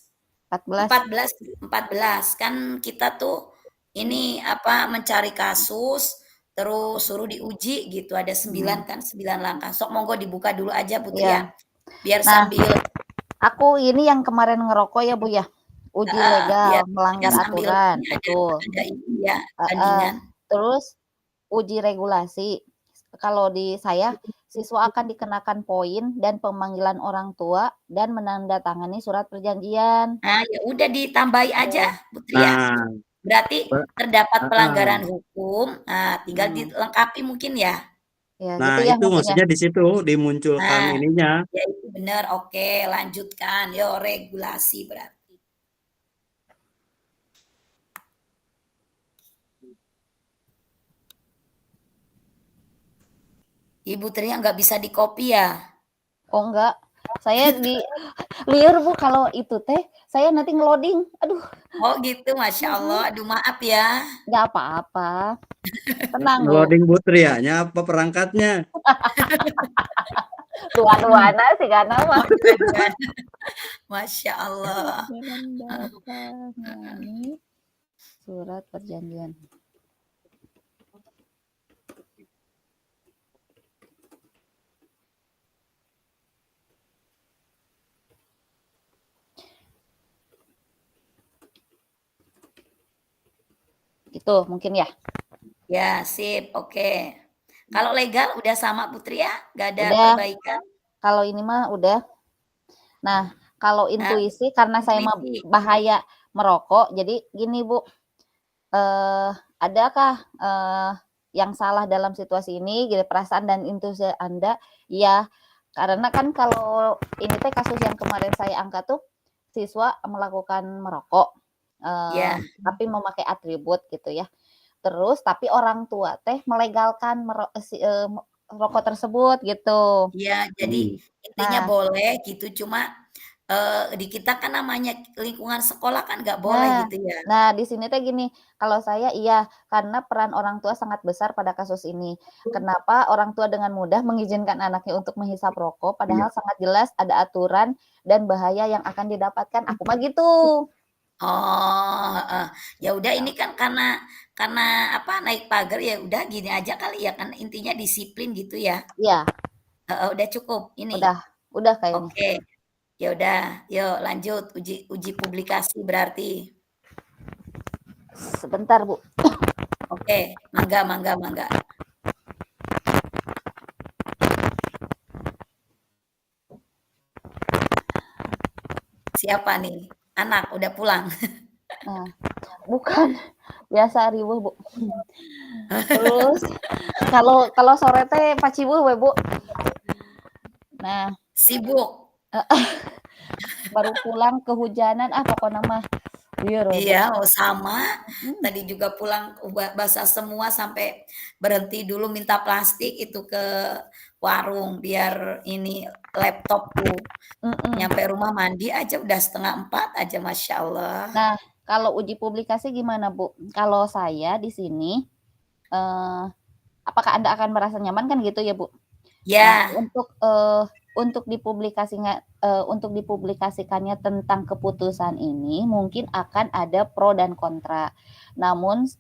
14. 14 14 kan kita tuh ini apa mencari kasus terus suruh diuji gitu ada 9 kan 9 langkah. Sok monggo dibuka dulu aja Putri ya. Iya. Biar Nah, sambil aku ini yang kemarin ngerokok ya, Bu ya. Uji biar legal, ya melanggar sambil aturan, ini betul. ada ini ya Heeh. bandingan. Terus uji regulasi. Kalau di saya, siswa akan dikenakan poin dan pemanggilan orang tua dan menandatangani surat perjanjian. Nah, ya udah ditambahi aja Putri ya. Nah, Berarti ber- terdapat ah, pelanggaran hukum. Nah, tinggal Hmm. dilengkapi mungkin ya. Ya, nah gitu ya itu mungkin ya. maksudnya di situ dimunculkan Nah, ininya. ya itu benar. Oke, lanjutkan. Yo, regulasi berarti. Ibu Tria nggak bisa di-copy ya? Oh enggak, saya di Liur Bu kalau itu teh saya nanti ngeloading. Aduh, Oh gitu, Masya Allah. Aduh maaf ya. nggak apa-apa. Tenang Bu. Ngeloading butrianya apa perangkatnya? Dua-duana sih karena mah. Oh, dua-duaan. Masya Allah. Jalan datang. Nah, ini surat perjanjian. Gitu mungkin ya. Ya, sip. Oke. Kalau legal udah sama Putri ya? Nggak ada Udah. perbaikan? Kalau ini mah udah. Nah, kalau intuisi karena saya mah Intuisi. bahaya merokok, jadi gini Bu, adakah yang salah dalam situasi ini, gitu, perasaan dan intuisi Anda? Ya, karena kan kalau ini teh kasus yang kemarin saya angkat tuh siswa melakukan merokok, Ya. tapi memakai atribut gitu ya. Terus tapi orang tua teh melegalkan rokok tersebut gitu. Iya, jadi intinya Nah, boleh gitu, cuma di kita kan namanya lingkungan sekolah kan nggak boleh nah, gitu ya. nah di sini teh gini, kalau saya iya karena peran orang tua sangat besar pada kasus ini. Kenapa orang tua dengan mudah mengizinkan anaknya untuk menghisap rokok, padahal sangat jelas ada aturan dan bahaya yang akan didapatkan. Aku mah gitu. Oh, heeh. Ya udah ini kan karena apa naik pagar ya udah gini aja kali ya kan intinya disiplin gitu ya. Iya, Heeh, udah cukup ini. udah kayaknya. Oke. Ya udah, yuk lanjut uji publikasi berarti. Sebentar Bu. Oke, mangga. Siapa nih? Anak udah pulang. Nah, bukan biasa riweuh Bu. Terus kalau sore teh paciweuh we Bu. Nah, Sibuk. baru pulang kehujanan pokoknya mah lieur we Bu. Iya, oh sama. Tadi juga pulang basah semua sampai berhenti dulu minta plastik itu ke warung biar ini laptopku. Nyampe rumah mandi aja udah 3:30 aja, Masya Allah. Nah, kalau uji publikasi gimana Bu? Kalau saya di sini, apakah Anda akan merasa nyaman kan gitu ya Bu? Nah, Ya, untuk dipublikasikannya tentang keputusan ini mungkin akan ada pro dan kontra. Namun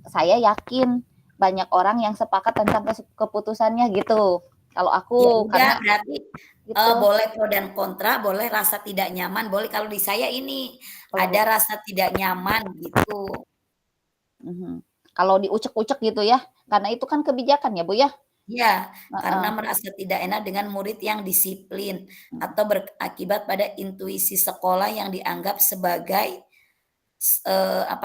saya yakin banyak orang yang sepakat tentang keputusannya gitu. Kalau ya aku udah karena berarti gitu. boleh pro dan kontra, boleh rasa tidak nyaman, boleh kalau di saya ini Kalau ada rasa tidak nyaman gitu. Kalau diucek-ucek gitu ya, karena itu kan kebijakan ya Bu ya. Ya, karena Heeh. merasa tidak enak dengan murid yang disiplin atau berakibat pada intuisi sekolah yang dianggap sebagai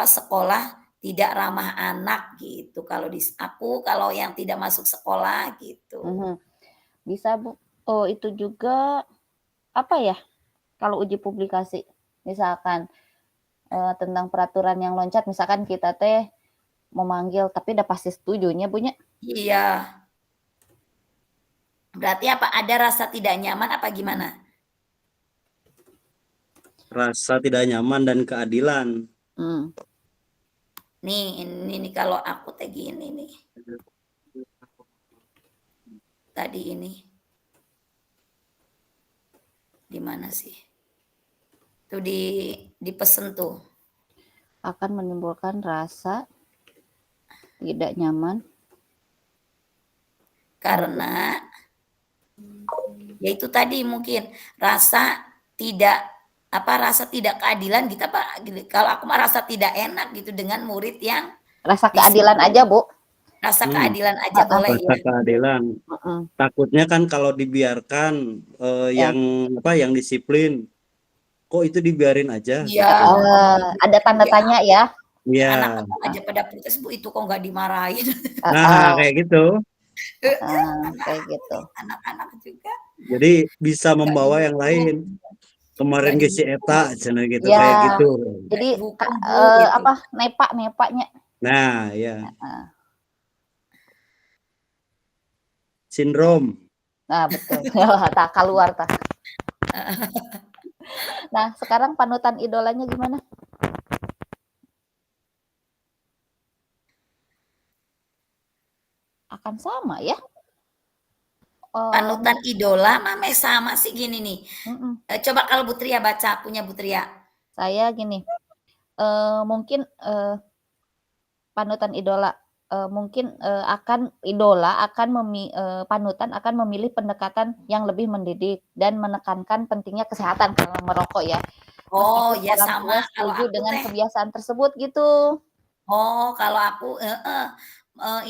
sekolah tidak ramah anak gitu. Kalau di aku kalau yang tidak masuk sekolah gitu. Bisa Bu. Oh itu juga apa ya? Kalau uji publikasi, misalkan tentang peraturan yang loncat, misalkan kita teh memanggil tapi udah pasti setujunya Bu nya. Iya. Berarti apa ada rasa tidak nyaman apa gimana? Rasa tidak nyaman dan keadilan. Nih, ini nih kalau aku teh gini nih. Tadi ini. Di mana sih? Tuh dipesen tuh. Akan menimbulkan rasa tidak nyaman. Karena ya itu tadi mungkin rasa tidak keadilan gitu apa kalau aku mah rasa tidak enak gitu dengan murid yang Rasa keadilan aja Bu. rasa keadilan aja boleh Rasa ya. keadilan. Takutnya kan kalau dibiarkan yang disiplin, kok itu dibiarin aja. Iya. Ada tanda tanya ya. Iya. Anak aja pada protes Bu itu kok nggak dimarahin. Nah, kayak gitu. Kayak gitu. Anak-anak juga. Jadi bisa membawa yang lain. Kemarin si Eta cina gitu Ya, kayak gitu. jadi Bukan, Bu, gitu. apa nepaknya. Nah, ya. Sindrom. Nah, betul. Tak keluar tak. Nah, sekarang panutan idolanya gimana? Akan sama ya? Panutan idola mame sama sih gini nih. Mhm. Coba kalau Butria baca punya Butria. Saya gini, mungkin, panutan idola, mungkin, panutan akan memilih pendekatan yang lebih mendidik dan menekankan pentingnya kesehatan kalau merokok ya. Oh, Meskipun ya orang tua sama kalau setuju aku dengan teh. kebiasaan tersebut gitu. Oh, kalau aku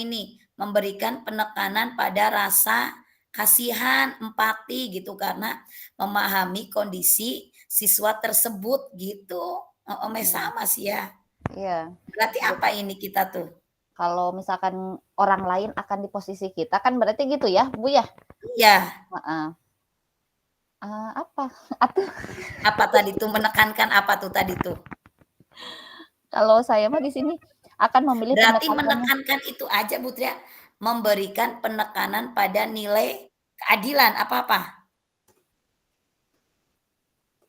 ini memberikan penekanan pada rasa kasihan, empati gitu karena memahami kondisi siswa tersebut gitu. Heeh, Mhm. sama sih ya. Iya. Berarti apa ini kita tuh? Kalau misalkan orang lain akan di posisi kita kan berarti gitu ya, Bu, ya? Iya, Heeh. Apa? Atuh, apa tadi tuh menekankan apa tuh tadi tuh? kalau saya mah di sini akan memilih Berarti pendekatannya menekankan itu aja Bu Tria, memberikan penekanan pada nilai keadilan, apa-apa?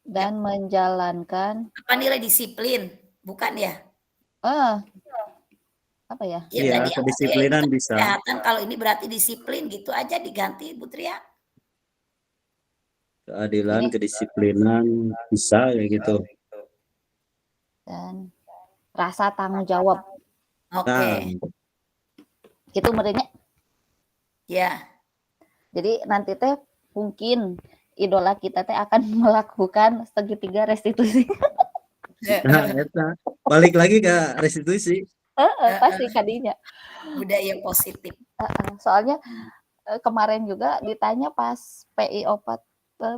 dan Nggak, menjalankan apa nilai disiplin? Bukan ya? eh, apa ya? Ya Iya, tadi apa tuh ya itu kedisiplinan kan bisa. kesehatan, kalau ini berarti disiplin gitu aja diganti Bu Tria. Keadilan, Ini kedisiplinan bisa ya gitu. dan rasa tanggung jawab. Nah, Oke, Itu meureunnya. ya. Jadi nanti teh mungkin idola kita teh akan melakukan segitiga restitusi. nah eta balik lagi ke restitusi. Heeh, pasti Heeh, kadinya. budaya positif. Heeh, soalnya kemarin juga ditanya pas PI 4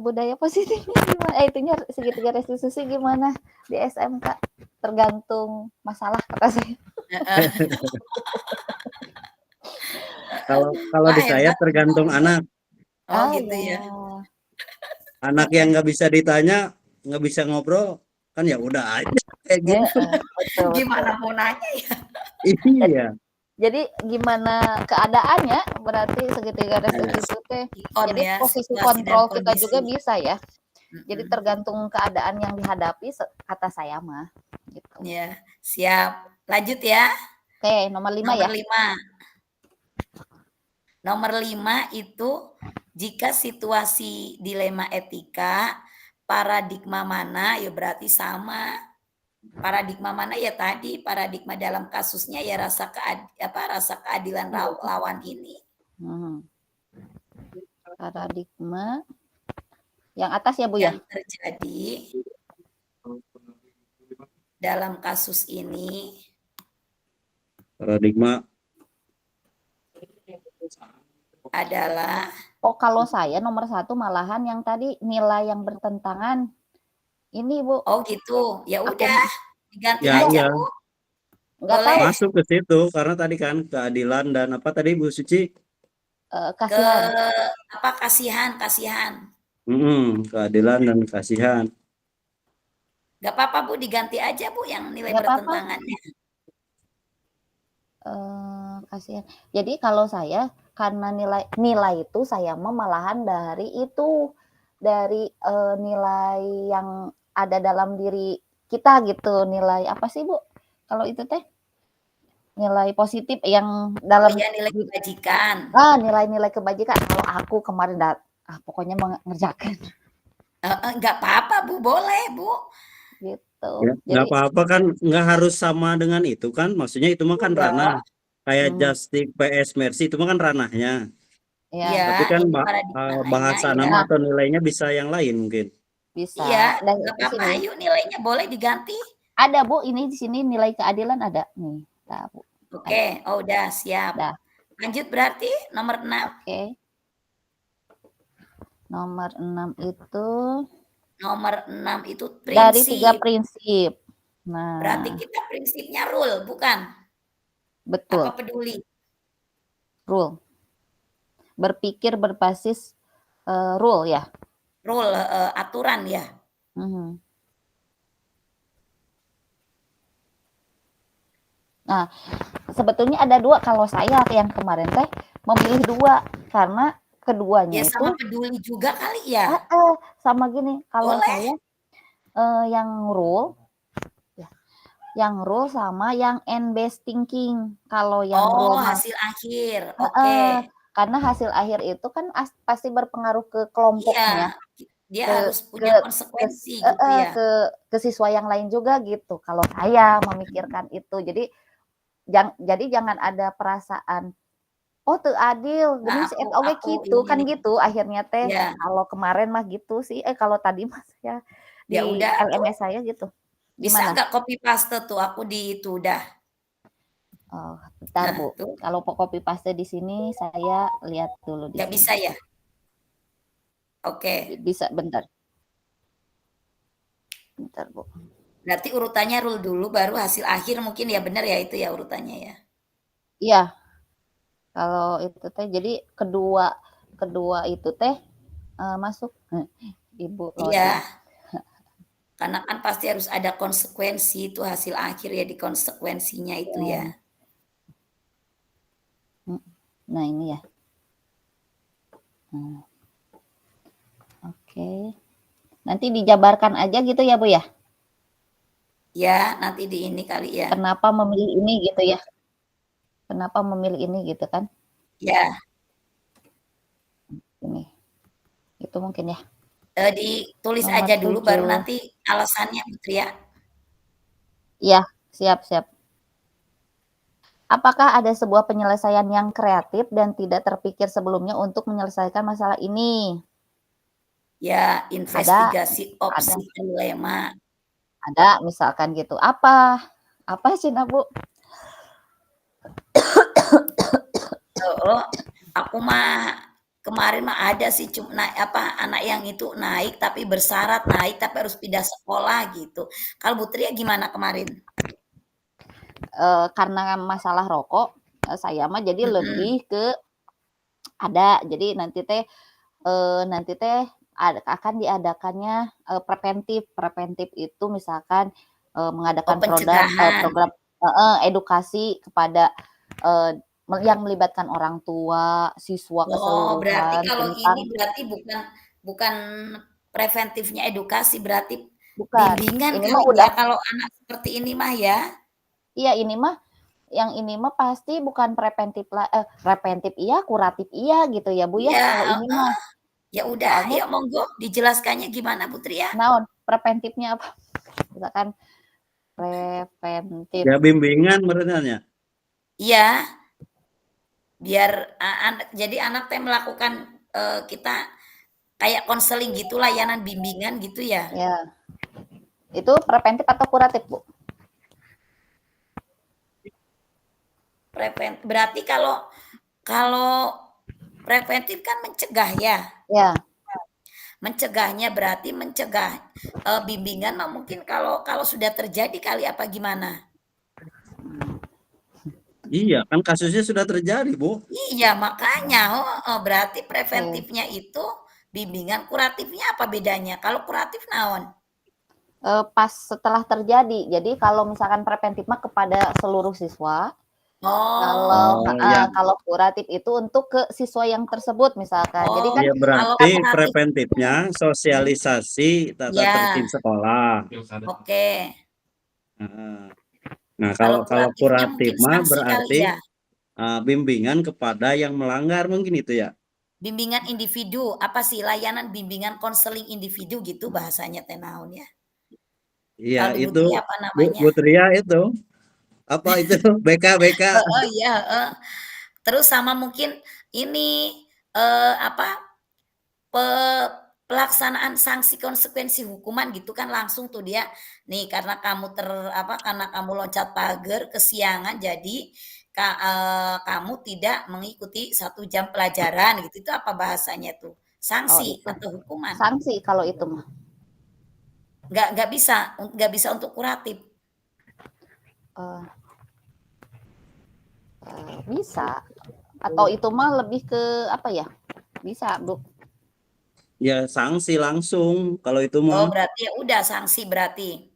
budaya positifnya gimana? Itunya segitiga restitusi gimana di SMK? Tergantung masalah kata saya. Heeh. Kalau kalau Wah di saya hebat, tergantung anak. oh gitu Ya, ya. Anak yang nggak bisa ditanya, nggak bisa ngobrol, kan ya udah aja kayak gitu. heeh, betul betul. Gimana mau nanya ya? Iya. Jadi gimana keadaannya berarti segitiga Nah, restitusi teh. Sikon Jadi ya, posisi situasi dan kontrol kita juga kondisi. bisa ya. Jadi Mhm. tergantung keadaan yang dihadapi kata saya mah gitu. Ya, siap. Lanjut ya. Oke, nomor 5 Nomor ya. 5. Nomor 5 itu jika situasi dilema etika, paradigma mana ya berarti sama. Paradigma mana ya tadi, paradigma dalam kasusnya ya rasa keadilan lawan ini. Hmm. Paradigma yang atas ya Bu ya. Yang terjadi dalam kasus ini paradigma adalah Oh, kalau saya nomor 1 malahan yang tadi nilai yang bertentangan. Ini Bu, oh gitu. Ya aku udah, diganti ya enggak aja, iya Bu. tahu Boleh masuk ke situ karena tadi kan keadilan dan apa tadi Bu Suci? ke kasihan. apa kasihan, kasihan. Keadilan dan kasihan. Gak apa-apa Bu, diganti aja Bu yang nilai Enggak apa-apa. bertentangannya. Kasihan. Jadi kalau saya karena nilai itu saya mah malahan dari itu dari nilai yang ada dalam diri kita gitu. Nilai apa sih Bu? Kalau itu teh nilai positif yang Oh dalam ya, nilai kebajikan. nilai-nilai kebajikan. Kalau aku kemarin pokoknya mengerjakan Nggak apa-apa Bu, boleh Bu. gitu. Ya, nggak Jadi apa-apa kan, nggak harus sama dengan itu kan. Maksudnya itu mah kan ranah. Enggak. Kayak hmm, Justice PS Mercy itu mah kan ranahnya. ya. Iya, Tapi kan ini paradigmanya bahasa ya. nama atau nilainya bisa yang lain mungkin. Bisa. Iya, Dan nggak di apa-apa, sini ayo nilainya boleh diganti. ada Bu, ini di sini nilai keadilan ada nih. Nah, Bu. Oke, oh udah siap. Dah, Lanjut berarti nomor 6. oke. Nomor 6 itu Nomor 6 itu dari 3 prinsip. prinsip. Berarti Nah, kita prinsipnya rule, bukan? Apa betul, peduli? rule. Berpikir berbasis rule ya. Rule, aturan ya. Mhm. Nah, sebetulnya ada 2 kalau saya yang kemarin teh memilih 2 karena keduanya Ya itu sama peduli juga kali ya? sama gini, kalau Boleh. saya yang rule sama yang end base thinking. Kalau yang Oh, rule mah hasil akhir. Oke. karena hasil akhir itu kan pasti berpengaruh ke kelompoknya, Iya, dia ke harus ke punya konsekuensi gitu ya. ke siswa yang lain juga gitu. Kalau saya memikirkan itu, jadi jangan ada perasaan, oh teu adil, Nah, geuning si eta oge aku kitu, ini kan nih. gitu akhirnya teh. Ya, Kalau kemarin mah gitu sih, kalau tadi mah saya ya di udah tuh. LMS saya gitu. Bisa Gimana? nggak copy paste tuh? Aku di itu udah. Oh, bentar Nah, Bu. tuh Kalau copy paste di sini saya lihat dulu di nggak sini. bisa ya? Oke. Bisa bentar. Bentar, Bu. Berarti urutannya rule dulu, baru hasil akhir mungkin ya benar ya itu ya urutannya ya. Iya, kalau itu teh jadi kedua kedua itu teh masuk. Ibu Iya, loading. karena kan pasti harus ada konsekuensi itu hasil akhir ya di konsekuensinya itu ya. Nah, ini ya. Oke. Nanti dijabarkan aja gitu ya, Bu ya? Ya, nanti di ini kali ya. Kenapa memilih ini gitu ya? Kenapa memilih ini gitu kan? Ya, Ini. Itu mungkin ya. ditulis Nomor aja dulu baru 7. nanti alasannya Putri ya. Iya, siap, siap. Apakah ada sebuah penyelesaian yang kreatif dan tidak terpikir sebelumnya untuk menyelesaikan masalah ini? Ya, Ada, investigasi ada, opsi dilema. ada misalkan gitu. Apa? Apa sih, Bu? Oh, aku mah kemarin mah ada sih cuma naik apa anak yang itu naik tapi bersyarat naik tapi harus pindah sekolah gitu. Kalau Putri ya gimana kemarin? Karena masalah rokok, saya mah jadi Mm-mm. lebih ke ada. Jadi nanti teh akan diadakannya preventif. Preventif itu misalkan Oh, mengadakan pencegahan. program edukasi kepada yang melibatkan orang tua, siswa Oh, berarti keseluruhan kalau ini tentang berarti bukan bukan preventifnya edukasi, berarti bukan. bimbingan Ini mah kali udah ya kalau anak seperti ini mah ya. iya ini mah pasti bukan preventif iya, kuratif iya gitu ya Bu ya Iya, kalau ini mah. ya udah, Soalnya ya monggo dijelaskannya gimana Putri ya? naon preventifnya apa? Misalkan preventif. Ya bimbingan berenanya. Iya, biar jadi anak teh melakukan kita kayak konseling gitu layanan bimbingan gitu ya. Ya, itu preventif atau kuratif, Bu? Berarti kalau kalau preventif kan mencegah ya. Ya, Mencegahnya berarti mencegah bimbingan mah mungkin kalau kalau sudah terjadi kali apa gimana? Iya, kan kasusnya sudah terjadi, Bu. Iya, makanya. Berarti oke. preventifnya itu bimbingan, kuratifnya apa bedanya? Kalau kuratif naon? Pas setelah terjadi. Jadi kalau misalkan preventif mah kepada seluruh siswa, kalau Oh, Oh, ya. kalau kuratif itu untuk ke siswa yang tersebut misalkan. Jadi oh, kan Ya kalau berarti kuratif itu preventifnya sosialisasi tata tertib ya, sekolah. oke. Nah, nah, Kalau kalau kuratifnya kuratif mungkin mah sanksi kali berarti ya. bimbingan kepada yang melanggar mungkin itu ya. Bimbingan individu, apa sih layanan bimbingan konseling individu gitu bahasanya teh naon ya. Iya, Kalau di itu Putri apa namanya? Bu Tria itu apa itu BK BK. Heeh, iya, heeh. Terus sama mungkin ini, apa, pe pelaksanaan sanksi konsekuensi hukuman gitu kan langsung tuh dia, nih karena kamu loncat pagar kesiangan jadi kamu tidak mengikuti 1 jam pelajaran gitu, itu apa bahasanya tuh? Oh Sanksi itu atau hukuman? sanksi kalau itu mah. Nggak bisa untuk kuratif. Eh, bisa atau itu mah lebih ke apa ya? Bisa, Bu. Ya sanksi langsung kalau itu Oh, mah. berarti ya udah sanksi berarti.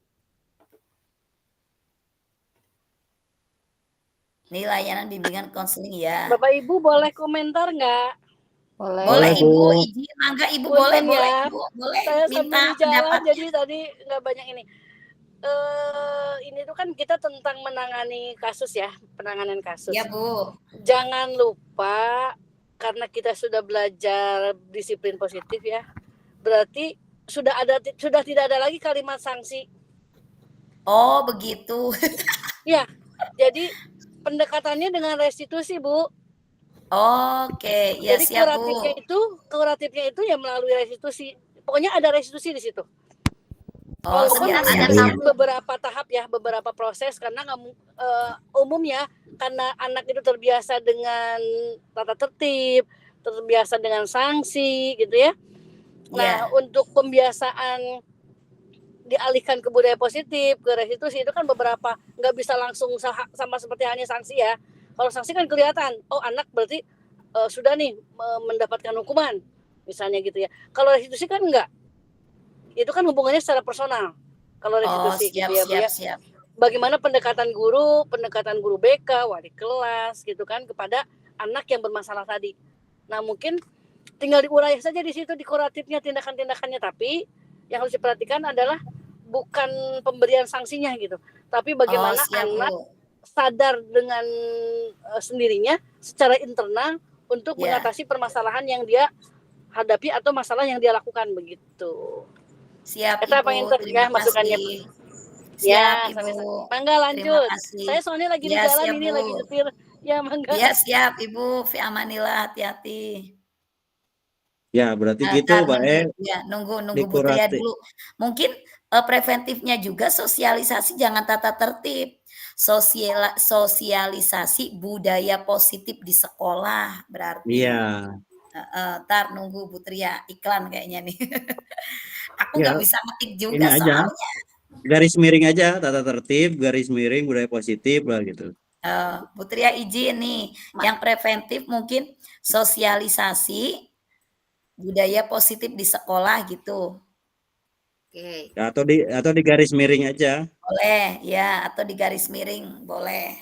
Ini layanan bimbingan konseling ya. Bapak Ibu boleh komentar nggak? Boleh. Boleh Boleh, Ibu, Bu. izin, mangga Ibu, boleh, Punten boleh ya. Ibu, boleh Saya minta sambil di jalan pendapatnya. jadi tadi nggak banyak ini. Ini tuh kan kita tentang menangani kasus ya, penanganan kasus. Ya Bu. Jangan lupa karena kita sudah belajar disiplin positif ya. Berarti sudah tidak ada lagi kalimat sanksi. Oh begitu. Ya, jadi pendekatannya dengan restitusi, Bu. Oke, ya Jadi siap Bu. kuratifnya itu ya melalui restitusi. Pokoknya ada restitusi di situ. Oh Walaupun siap, nanti siap, Iya. siap. beberapa tahap ya, beberapa proses karena umumnya karena anak itu terbiasa dengan tata tertib, terbiasa dengan sanksi gitu ya. Nah, Ya, untuk pembiasaan dialihkan ke budaya positif, ke restitusi itu kan beberapa nggak bisa langsung sama seperti hanya sanksi ya. Kalau sanksi kan kelihatan, oh anak berarti sudah nih mendapatkan hukuman, misalnya gitu ya. Kalau restitusi kan enggak, itu kan hubungannya secara personal. Kalau oh restitusi siap, gitu ya, Bu siap, ya. siap. Bagaimana pendekatan guru BK, wali kelas gitu kan kepada anak yang bermasalah tadi. Nah, mungkin tinggal diurai saja di situ di kuratifnya tindakan-tindakannya, tapi yang harus diperhatikan adalah bukan pemberian sanksinya gitu, tapi Oh bagaimana siap anak Bu. sadar dengan sendirinya secara internal untuk Ya, mengatasi permasalahan yang dia hadapi atau masalah yang dia lakukan begitu. siap Kita Ibu. pengen Terima ya masukannya. kasih. Ya, Siap sampai Ibu. mangga Terima lanjut. kasih. Saya soalnya lagi di Ya jalan siap ini Bu. lagi nyetir. Ya, mangga. Ya siap Ibu. Fi amanillah, hati-hati. Ya, berarti gitu, Ntar Mbak nunggu, ya nunggu Bu Tria dikurati. dulu. Mungkin preventifnya juga sosialisasi jangan tata tertib. Sosialisasi budaya positif di sekolah berarti. Iya. Ntar nunggu Bu Tria iklan kayaknya nih. Aku Ya, nggak bisa ngetik ini juga aja. soalnya. Garis miring aja, tata tertib, garis miring, budaya positif lah gitu. Bu Tria izin nih, yang preventif mungkin sosialisasi budaya positif di sekolah gitu. Oke. Ya, atau di garis miring aja. Boleh, ya, atau di garis miring, boleh.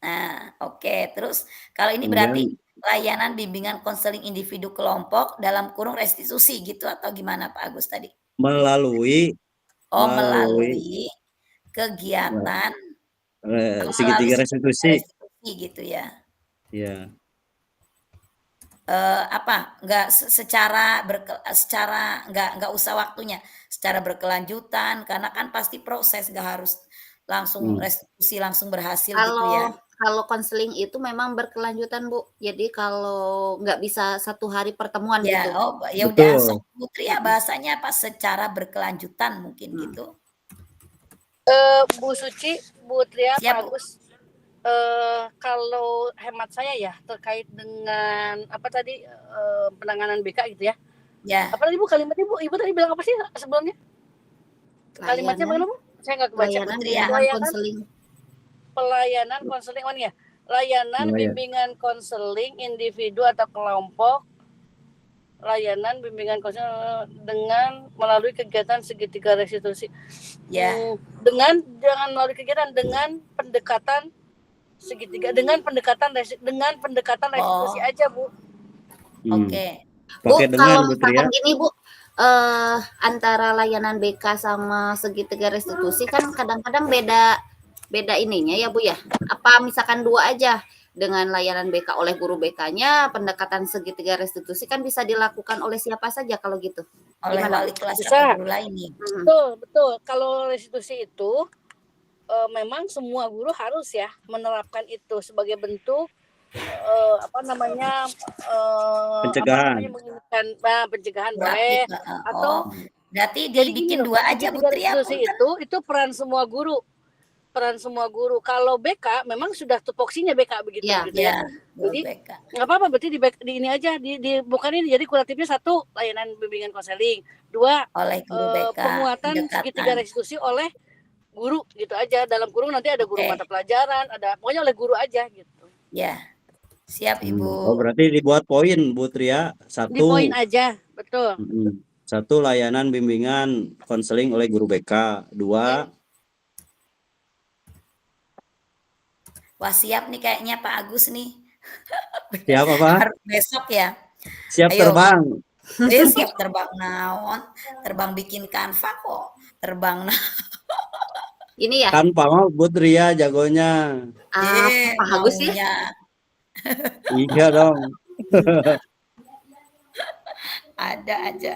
Nah, oke. Terus kalau ini berarti Kemudian layanan bimbingan konseling individu kelompok dalam kurung restitusi gitu atau gimana Pak Agus tadi? melalui Oh, melalui melalui kegiatan melalui segitiga restitusi. restitusi gitu ya. Ya. Apa nggak secara nggak usah waktunya, secara berkelanjutan karena kan pasti proses nggak harus langsung restitusi langsung berhasil gitu ya. Kalau konseling itu memang berkelanjutan, Bu. Jadi kalau nggak bisa 1 hari pertemuan Ya, gitu. oh ya udah Betul. sok Putri ya bahasanya apa secara berkelanjutan mungkin gitu. Bu Suci, Bu Tria, Siap, Pak Bu. Agus. Kalau hemat saya ya terkait dengan apa tadi penanganan BK gitu ya. Ya, Apa tadi Bu kalimatnya Bu? Ibu tadi bilang apa sih sebelumnya? Kalimatnya bagaimana Bu? Saya nggak kebaca. Layanan Putri ya. bimbingan konseling. Pelayanan konseling ya. Layanan Oh, ya. bimbingan konseling individu atau kelompok. Layanan bimbingan konseling dengan melalui kegiatan segitiga restitusi. Ya. Dengan jangan melalui kegiatan dengan pendekatan segitiga dengan pendekatan restitusi aja Bu. Oke. Bu, Pakai dengan kalau Bu Tria. misalkan gini Bu, antara layanan BK sama segitiga restitusi kan kadang-kadang beda ininya ya Bu ya. Apa misalkan 2 aja dengan layanan BK oleh guru BK-nya, pendekatan segitiga restitusi kan bisa dilakukan oleh siapa saja kalau gitu. Oleh Gimana? wali kelas Bisa. atau guru lain nih. Betul. Kalau restitusi itu memang semua guru harus ya menerapkan itu sebagai bentuk Pencegahan. pencegahan Kuratif, boleh atau berarti jadi dibikin gini loh, 2 aja Bu segitiga Tria. restitusi itu peran semua guru. Kalau BK memang sudah tupoksinya BK begitu Ya. gitu ya. Ya, Jadi BK. nggak apa-apa berarti di ini aja bukan ini jadi kuratifnya 1 layanan bimbingan konseling, 2 Oleh guru BK. penguatan segitiga restitusi oleh guru gitu aja, dalam kurung nanti ada guru Oke. mata pelajaran, ada pokoknya oleh guru aja gitu. Ya. Siap Ibu. Oh, berarti dibuat poin Bu Tria. Di 1. poin aja, betul. 1 layanan bimbingan konseling oleh guru BK. 2 Wah, siap nih kayaknya Pak Agus nih. Siap apa? Harus besok ya. Siap Ayo, terbang. siap terbang naon, terbang bikin kanva kok. Terbang Ini ya, Kan Pak mah Ria jagonya. bagus ya. maunya Iya dong. ada aja.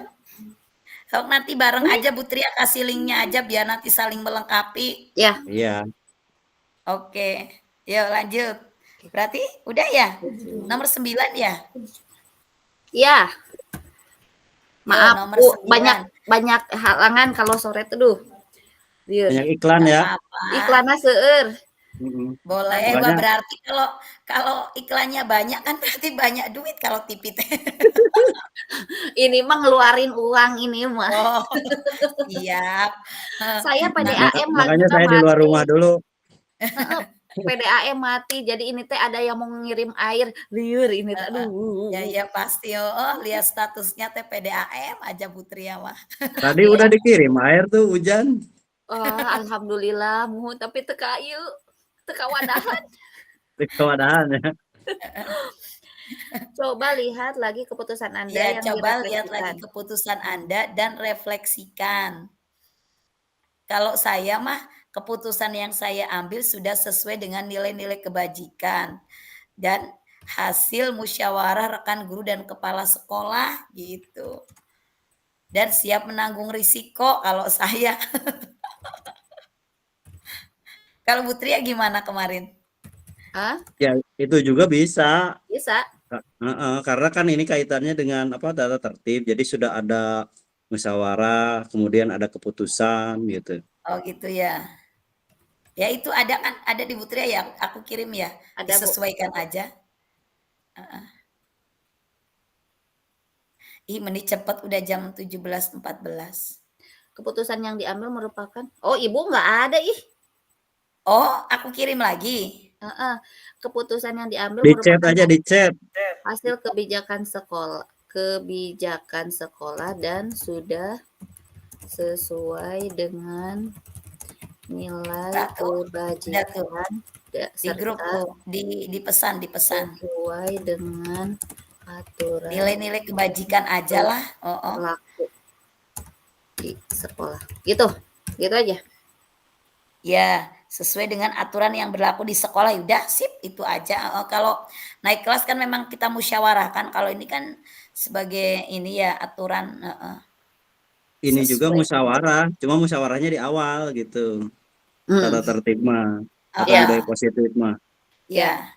Sok nanti bareng aja Bu Tria kasih linknya aja biar nanti saling melengkapi. Ya, Iya. Oke, yuk lanjut. Berarti udah ya? Nomor 9 ya? ya. Yo, Maaf, nomor Bu, 9. banyak halangan kalau sore tuh duh. Liur. Banyak iklan Nggak ya. apa-apa. Iklannya seueur. Mm-mm. Boleh. Wah, Makanya berarti kalau kalau iklannya banyak kan berarti banyak duit kalau TV teh. Ini mah ngeluarin uang ini mah. Oh, siap. Saya Nah, PDAM makanya juga saya di luar mati. rumah dulu. Heeh, PDAM mati. Jadi ini teh ada yang mau ngirim air liur ini teh. ya Aduh. ya pasti. Oh, lihat statusnya teh PDAM aja Bu Tria mah. Tadi udah dikirim air tuh hujan. Wah, alhamdulillah mu tapi teka ieu, teka wadahan. Di kewadahan ya. Coba lihat lagi keputusan Anda Ya, yang coba lihat lagi direfleksikan. keputusan Anda dan refleksikan. Kalau saya mah keputusan yang saya ambil sudah sesuai dengan nilai-nilai kebajikan dan hasil musyawarah rekan guru dan kepala sekolah gitu. Dan siap menanggung risiko kalau saya. Kalau Bu Tria gimana kemarin? Ah, Ya, itu juga bisa. bisa. Karena kan ini kaitannya dengan apa tata tertib. Jadi sudah ada musyawarah, kemudian ada keputusan gitu. Oh gitu ya. Ya itu ada kan, ada di Bu Tria ya, aku kirim ya, Ada, Bu. disesuaikan aja. Ih, menit cepet udah jam 17.14. Keputusan yang diambil merupakan oh, Ibu nggak ada ih. Oh, aku kirim lagi. Heeh. Keputusan yang diambil Di chat merupakan aja, di chat. hasil kebijakan sekolah dan sudah sesuai dengan nilai Tuh, udah tuh kebajikan di grup serta tuh, dipesan, sesuai dengan aturan nilai-nilai kebajikan aja lah. Oh, oh. berlaku di sekolah. Gitu aja. Ya, sesuai dengan aturan yang berlaku di sekolah. Udah, sip, itu aja. Kalau naik kelas kan memang kita musyawarahkan. Kalau ini kan sebagai ini ya aturan. Ini juga Sesuai. musyawarah, cuma musyawarahnya di awal gitu. Tata tertib mah atau Ya. budaya positif mah. Ya,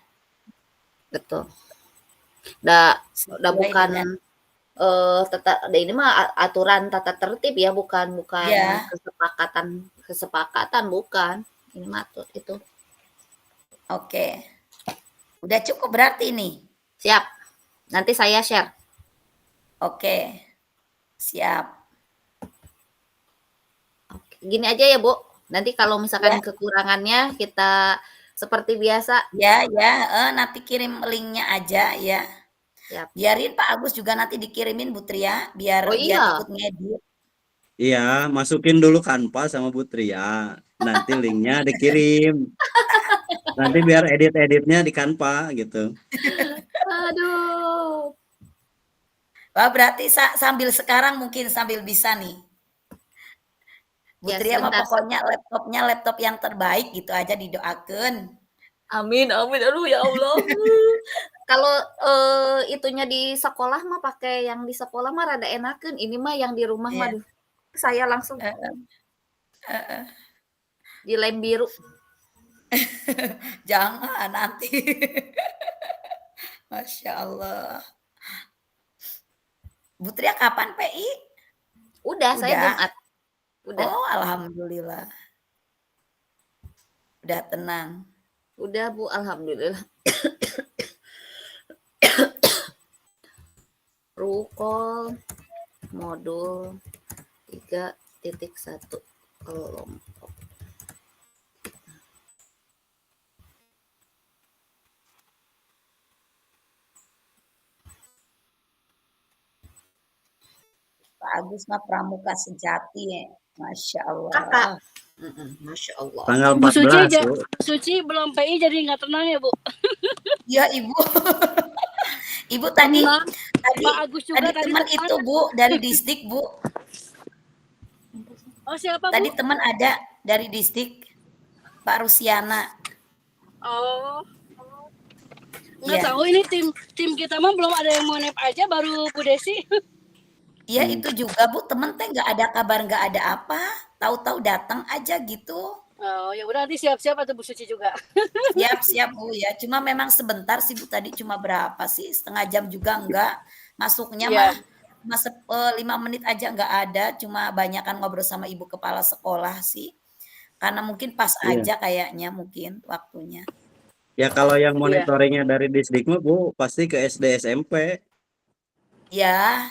Betul. Udah sesuai bukan dengan- ini mah aturan tata tertib ya, bukan Ya. kesepakatan bukan. Ini mah itu. Oke. Udah cukup berarti nih. Siap. Nanti saya share. Oke. Siap. Oke. Gini aja ya, Bu. Nanti kalau misalkan Ya. kekurangannya kita seperti biasa. Ya, nanti kirim linknya aja ya. Siap. Biarin Pak Agus juga nanti dikirimin Bu Tria biar Oh, dia iya. ikut ngedit. Iya, masukin dulu Canva sama Bu Tria. Nanti linknya dikirim. Nanti biar edit-editnya di Canva gitu. Aduh. Wah, berarti sambil sekarang mungkin sambil bisa nih. Bu Ya, Tria mah sebentar. pokoknya laptop yang terbaik gitu aja didoakan. Amin, amin. Aduh, ya Allah. Kalau itunya di sekolah mah pakai yang di sekolah mah rada enakeun. Ini mah yang di rumah mah Iya. aduh. Saya langsung di lem biru. Jangan nanti. Masya Allah. Bu Tria kapan PI? Udah, saya Udah. Jumat. Udah. Oh, alhamdulillah. Udah tenang. Udah, Bu, alhamdulillah. Rukol modul 3.1 kelompok. Pak Agus mah pramuka sejati ya. Masya Allah. Kakak. Masya Allah. Tanggal Bu Suci 14, Bu. Bu Suci belum PI jadi nggak tenang ya Bu. Ya Ibu. Ibu tadi Tenang. tadi Pak Agus juga tadi tadi teman tenang. itu Bu dari Disdik Bu. Oh siapa Tadi Bu? teman ada dari Disdik Pak Rusiana. Oh. Nggak Iya. tahu ini tim kita mah belum ada yang mau nep aja baru Bu Desi. Iya itu juga Bu, temen teh nggak ada kabar, nggak ada apa, tahu-tahu datang aja gitu. Oh ya udah nanti siap-siap atau Bu Suci juga. Siap-siap Bu ya, cuma memang sebentar sih Bu, tadi cuma berapa sih, setengah jam juga enggak, masuknya Iya. mah 5 menit aja nggak ada, cuma banyakan ngobrol sama ibu kepala sekolah sih, karena mungkin pas Iya. aja kayaknya mungkin waktunya. Ya kalau yang Iya. monitoringnya dari Disdikma, Bu, pasti ke SD SMP. Ya,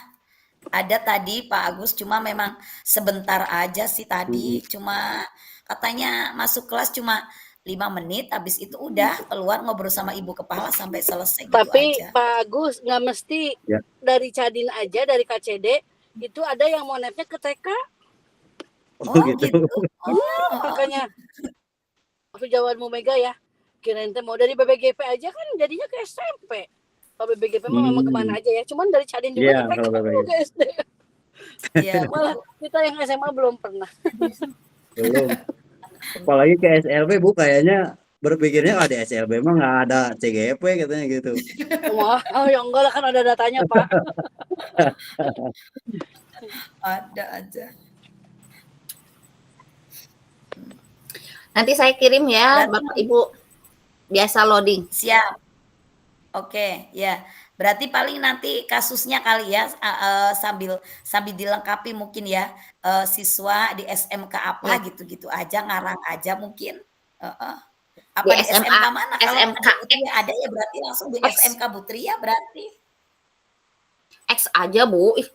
ada tadi Pak Agus, cuma memang sebentar aja sih tadi, cuma katanya masuk kelas cuma 5 menit, habis itu udah keluar ngobrol sama ibu kepala sampai selesai gitu Tapi aja. Pak Agus nggak mesti Ya. dari Cadin aja dari KCD itu ada yang mau nepnya ke TK. Oh, Oh gitu. gitu. Oh, Makanya waktu jawabanmu Mega ya. Kirain teh mau dari BBGP aja kan jadinya ke SMP. Kalau BBGP mah memang kemana aja ya. Cuman dari Cadin juga Iya, ke TK kalau dulu ke SD. iya. Malah kita yang SMA belum pernah. Belum. Apalagi ke SLB, Bu, kayaknya berpikirnya di SLB mah nggak ada CGP katanya gitu. Wah, ya enggak lah kan ada datanya Pak. Ada aja. Nanti saya kirim ya, Berarti- Bapak Ibu. Biasa loading. Siap. Oke, ya. Berarti paling nanti kasusnya kali ya sambil dilengkapi mungkin ya siswa di SMK apa Ya. gitu-gitu aja, ngarang aja mungkin. Apa Di di SMK SMA, mana? Kalau SMK Bu Tria ada ya berarti langsung di X. SMK Bu Tria berarti. X aja, Bu. Ih.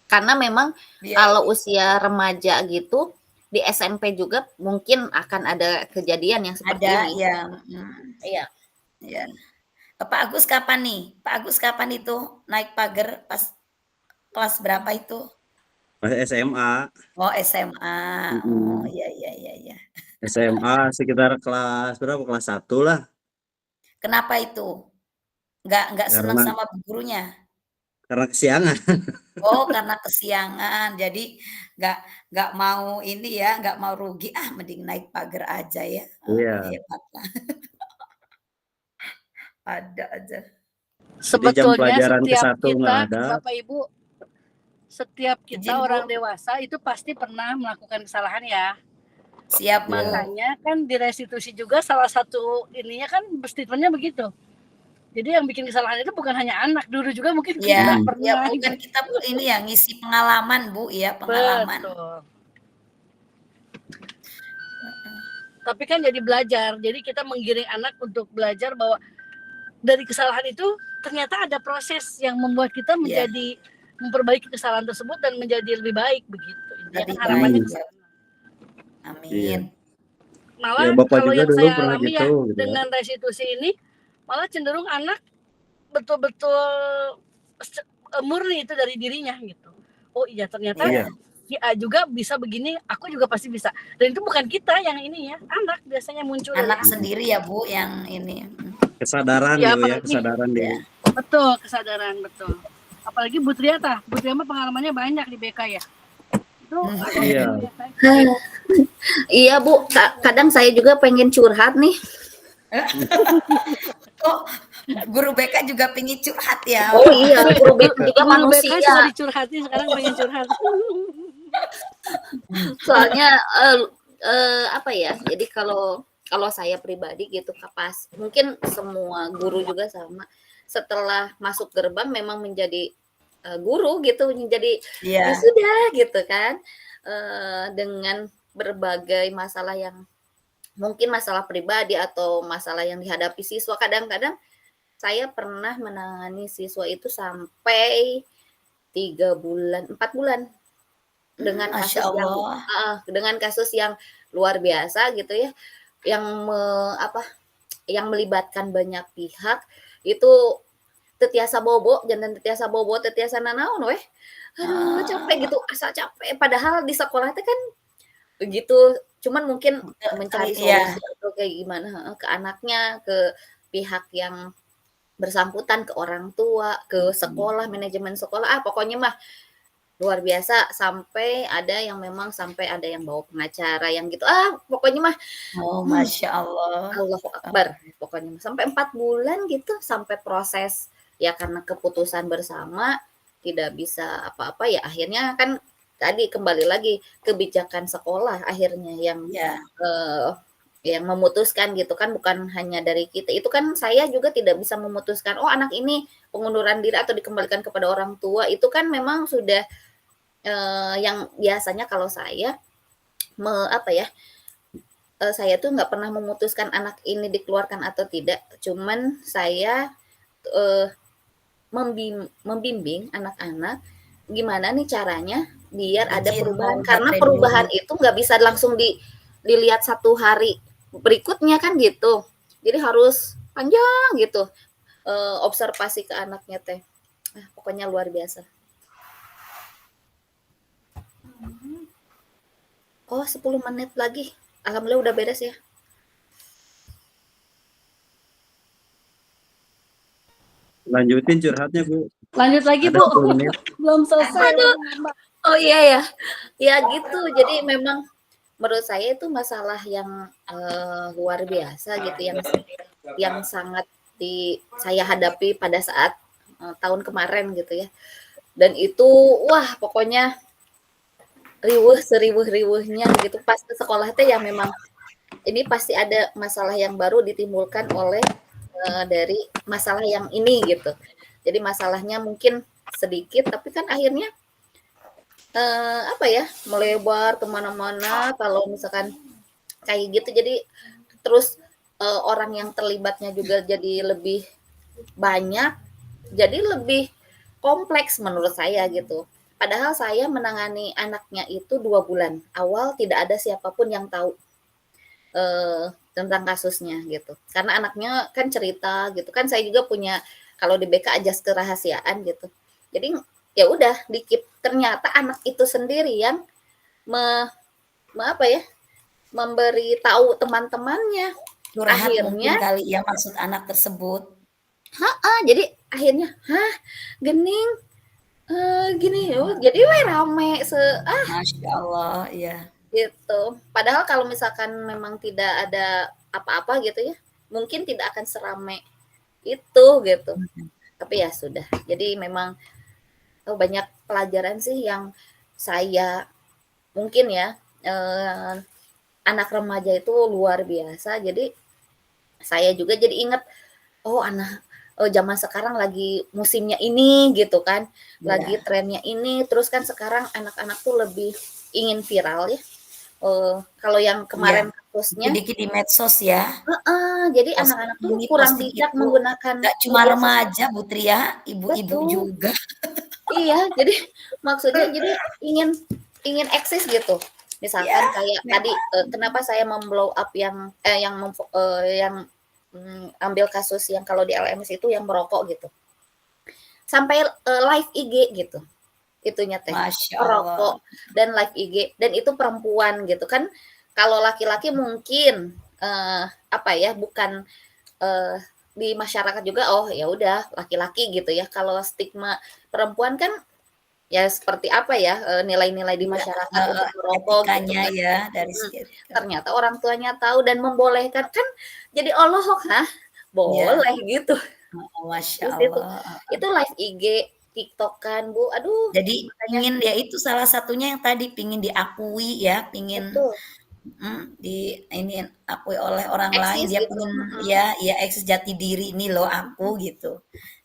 Karena memang Biar kalau usia remaja gitu di SMP juga mungkin akan ada kejadian yang seperti ada ini. ya. Iya. Ya. Pak Agus kapan nih? Pak Agus kapan itu naik pagar pas kelas berapa itu? Pas SMA, Oh SMA. Oh iya iya iya iya. SMA sekitar kelas berapa? Kelas 1 lah. Kenapa itu? Nggak senang Karena sama gurunya? kesiangan. Oh karena kesiangan. Jadi nggak mau ini ya, nggak mau rugi. Mending naik pagar aja ya. Iya. Hebat lah. Ada aja. Sebetulnya pelajaran setiap ke-1 kita nggak ada. Bapak Ibu, setiap kita Izin, Bu. orang dewasa itu pasti pernah melakukan kesalahan ya. Siap Bu. Makanya kan di restitusi juga salah satu ininya kan statementnya begitu. Jadi yang bikin kesalahan itu bukan hanya anak, dulu juga mungkin kita Ya, pernah. ya bukan kita Bu ini ya ngisi pengalaman Bu ya, pengalaman. Betul. Tapi kan jadi belajar. Jadi kita menggiring anak untuk belajar bahwa dari kesalahan itu ternyata ada proses yang membuat kita menjadi memperbaiki kesalahan tersebut dan menjadi lebih baik begitu. Intinya Lebih kan harapannya baik, ke ya. sana. Amin. Iya. Malah Ya, Bapak kalau juga yang dulu saya pernah alami gitu, ya gitu ya. dengan restitusi ini malah cenderung anak betul-betul murni itu dari dirinya gitu. Oh iya ternyata Iya. si A juga bisa begini, aku juga pasti bisa. Dan itu bukan kita yang ini ya, anak biasanya muncul dari Anak sendiri ya Bu yang ini. Kesadaran Ya, gitu ya, apalagi- kesadaran diri. Betul, kesadaran betul. Apalagi Bu Triata, Bu Triata pengalamannya banyak di BK ya. Itu Iya. Iya, Bu. Kadang saya juga pengen curhat nih. Oh, guru BK juga pengen curhat ya. Oh iya, guru BK juga Guru BK suka manusia. dicurhatin, sekarang pengen curhat. Soalnya apa ya? Jadi kalau saya pribadi gitu kapas, mungkin semua guru juga sama. Setelah masuk gerbang memang menjadi guru gitu, menjadi Iya. ya sudah gitu kan. Dengan berbagai masalah yang mungkin masalah pribadi atau masalah yang dihadapi siswa, kadang-kadang saya pernah menangani siswa itu sampai 3 bulan, 4 bulan dengan Masya kasus yang Allah. dengan kasus yang luar biasa gitu ya, yang yang melibatkan banyak pihak itu tetiasa bobo, jangan tetiasa bobo, tetiasa nanaon weh. Aduh capek Ah, gitu, asa capek padahal di sekolah teh kan begitu, cuman mungkin mencari iya, solusi atau kayak gimana heeh, ke anaknya, ke pihak yang bersangkutan, ke orang tua, ke sekolah, manajemen sekolah, pokoknya mah luar biasa sampai ada yang memang sampai ada yang bawa pengacara yang gitu, pokoknya mah, oh hmm, Masya Allah. Allahu Akbar, pokoknya mah. Sampai 4 bulan gitu, sampai proses ya karena keputusan bersama, tidak bisa apa-apa ya akhirnya kan tadi kembali lagi kebijakan sekolah akhirnya Ya, eee, yang memutuskan gitu kan bukan hanya dari kita. Itu kan saya juga tidak bisa memutuskan, "Oh anak ini pengunduran diri atau dikembalikan kepada orang tua." Itu kan memang sudah, yang biasanya kalau saya apa ya, saya tuh nggak pernah memutuskan anak ini dikeluarkan atau tidak, cuman saya, eee, membimbing anak-anak gimana nih caranya biar ada izin mau perubahan. Karena ngetraining dulu. perubahan itu nggak bisa langsung dilihat 1 hari berikutnya kan gitu. Jadi harus panjang gitu, observasi ke anaknya teh. Pokoknya luar biasa. Oh 10 menit lagi. Alhamdulillah udah beres ya. Lanjutin curhatnya Bu, Lanjut lagi ada Bu, 10 menit. belum selesai. Aduh, oh iya ya. Ya gitu, jadi memang menurut saya itu masalah yang, luar biasa gitu yang sangat saya hadapi pada saat, tahun kemarin gitu ya. Dan itu wah pokoknya riweuh seriweuh-riweuhnya gitu pas ke sekolah teh ya memang ini pasti ada masalah yang baru ditimbulkan oleh, dari masalah yang ini gitu. Jadi masalahnya mungkin sedikit tapi kan akhirnya, apa ya, melebar kemana mana kalau misalkan kayak gitu jadi terus, orang yang terlibatnya juga jadi lebih banyak, jadi lebih kompleks menurut saya gitu. Padahal saya menangani anaknya itu 2 bulan, awal tidak ada siapapun yang tahu, tentang kasusnya gitu. Karena anaknya kan cerita gitu kan saya juga punya kalau di BK ajas kerahasiaan gitu. Jadi ya udah ternyata anak itu sendiri yang me apa ya, memberi tahu teman-temannya. Curhat mungkin Akhirnya kali ya maksud anak tersebut. jadi akhirnya, "Hah, gening, gini yo," jadi we rame Masya Allah, ya. gitu. Padahal kalau misalkan memang tidak ada apa-apa gitu ya, mungkin tidak akan serame itu gitu. Tapi ya sudah. Jadi memang, banyak pelajaran sih yang saya mungkin ya, anak remaja itu luar biasa. Jadi saya juga jadi ingat, oh zaman sekarang lagi musimnya ini gitu kan, lagi Iya, trennya ini, terus kan sekarang anak-anak tuh lebih ingin viral ya. Kalau yang iya. kemarin kasusnya Dikit-dikit di medsos ya. jadi Posting anak-anak tuh ini, kurang posting bijak itu. menggunakan Nggak cuma media sosial. remaja, Putri ya, ibu-ibu Betul, juga. iya, jadi maksudnya jadi ingin ingin eksis gitu. Ya, Misalkan kayak tadi, memang. kenapa saya mem-blow up yang ambil kasus yang kalau di LMS itu yang merokok gitu. Sampai, live IG gitu, itunya teh, Masya Allah. merokok dan live IG dan itu perempuan gitu kan. Kalau laki-laki mungkin, apa ya, bukan, eee, di masyarakat juga, oh ya udah laki-laki gitu ya. Kalau stigma perempuan kan ya seperti apa ya, nilai-nilai di Iya, masyarakat untuk merokok gitu etikanya kan. ya, dari Mhm, segi etika. ternyata orang tuanya tahu dan membolehkan, kan jadi "Oloh, hah? Iya, Boleh?" gitu. heeh, Masya Di situ. Allah. Itu live IG, TikTok kan, Bu, aduh Jadi makanya pingin ya itu salah satunya yang tadi pingin diakui ya, pingin betul, di ini akui oleh orang lain. eksis Dia gitu, pingin mhm, ya, ya eksis jati diri ini loh aku mhm, gitu.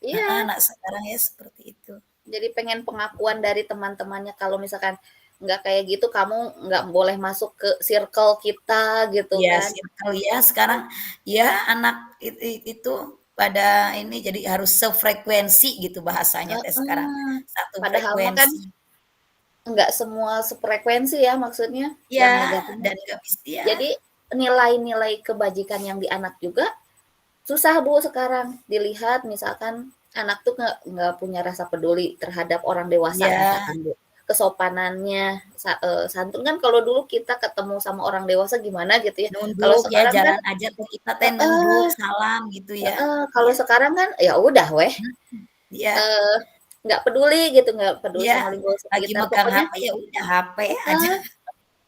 Heeh, iya, anak sekarang ya seperti itu. jadi pengen pengakuan dari teman-temannya kalau misalkan nggak kayak gitu kamu nggak boleh masuk ke circle kita gitu Iya, kan. circle ya sekarang ya anak itu pada ini jadi harus sefrekuensi gitu bahasanya teh sekarang. Heeh, Satu padahal mah kan frekuensi. nggak semua sefrekuensi ya maksudnya Ya, yang negatifnya. dan nggak bisa ya. Jadi nilai-nilai kebajikan yang di anak juga susah Bu sekarang dilihat misalkan anak tuh nggak punya rasa peduli terhadap orang dewasa Ya, misalkan Bu. Kesopanannya, santun kan kalau dulu kita ketemu sama orang dewasa gimana gitu ya. Kalau nunduk ya, sekarang kan jalan aja tuh kita teh nunduk, salam gitu ya. kalau Iya, sekarang kan ya udah weh, iya, eee, nggak peduli gitu, nggak peduli iya. sama lingkungan Lagi sekitar. megang Pokoknya HP ya udah HP aja.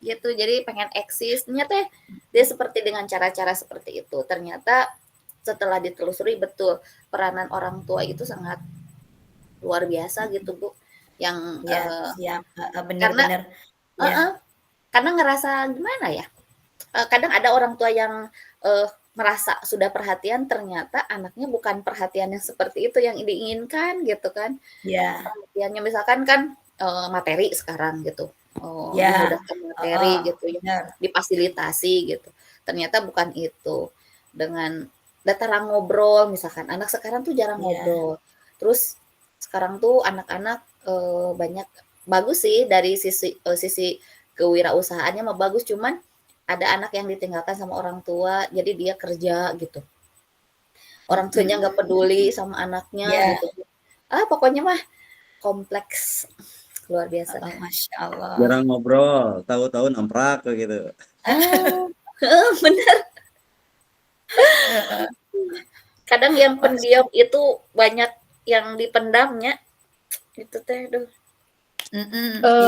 gitu, jadi pengen eksis. Ternyata dia seperti dengan cara-cara seperti itu. Ternyata setelah ditelusuri betul peranan orang tua itu sangat luar biasa gitu Bu. Yang Iya, siap. Bener karena bener. Iya, heeh, karena ngerasa gimana ya? Kadang ada orang tua yang merasa sudah perhatian, ternyata anaknya bukan perhatian yang seperti itu yang diinginkan gitu kan. iya, Perhatiannya misalkan kan materi sekarang gitu, iya. memudahkan materi Heeh, gitu ya, bener. difasilitasi gitu. Ternyata bukan itu. Dengan jarang ngobrol misalkan, anak sekarang tuh jarang Iya, ngobrol. Terus sekarang tuh anak-anak banyak bagus sih dari sisi kewirausahaannya mah bagus, cuman ada anak yang ditinggalkan sama orang tua, jadi dia kerja gitu. Orang tuanya nggak mhm. peduli sama anaknya Iya, gitu. Pokoknya mah kompleks, luar biasa dah. Masya Allah. Jarang ngobrol, tahu-tahu namprak gitu. Ah, bener. Heeh, Kadang yang Mas pendiam itu banyak yang dipendamnya, itu teh, duh.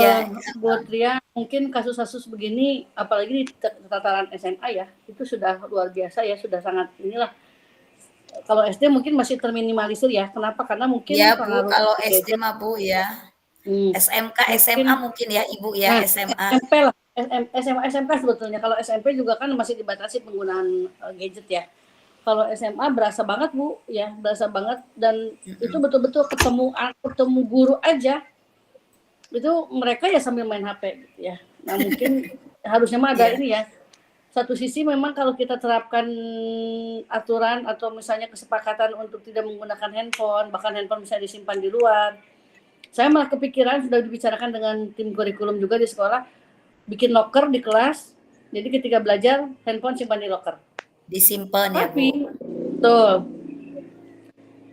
iya, Buat Ria, mungkin kasus-kasus begini, apalagi di tataran SMA ya, itu sudah luar biasa ya, sudah sangat inilah. Kalau SD mungkin masih terminimalisir ya. Kenapa? Karena iya mungkin Bu, pengaruh kalau SD gadget. mah Bu ya. SMK, SMA Mungkin mungkin ya Ibu ya, nah SMA. SMP lah, SMA, SMK sebetulnya. Kalau SMP juga kan masih dibatasi penggunaan gadget ya. Kalau SMA berasa banget Bu, ya berasa banget dan itu Mhm. betul-betul ketemu guru aja itu mereka ya sambil main HP gitu ya. Nah mungkin harusnya mah ada Iya, ini ya. Satu sisi memang kalau kita terapkan aturan atau misalnya kesepakatan untuk tidak menggunakan handphone, bahkan handphone bisa disimpan di luar. Saya malah kepikiran sudah dibicarakan dengan tim kurikulum juga di sekolah, bikin locker di kelas. Jadi ketika belajar handphone simpan di locker. disimpan ya Bu. Tapi tuh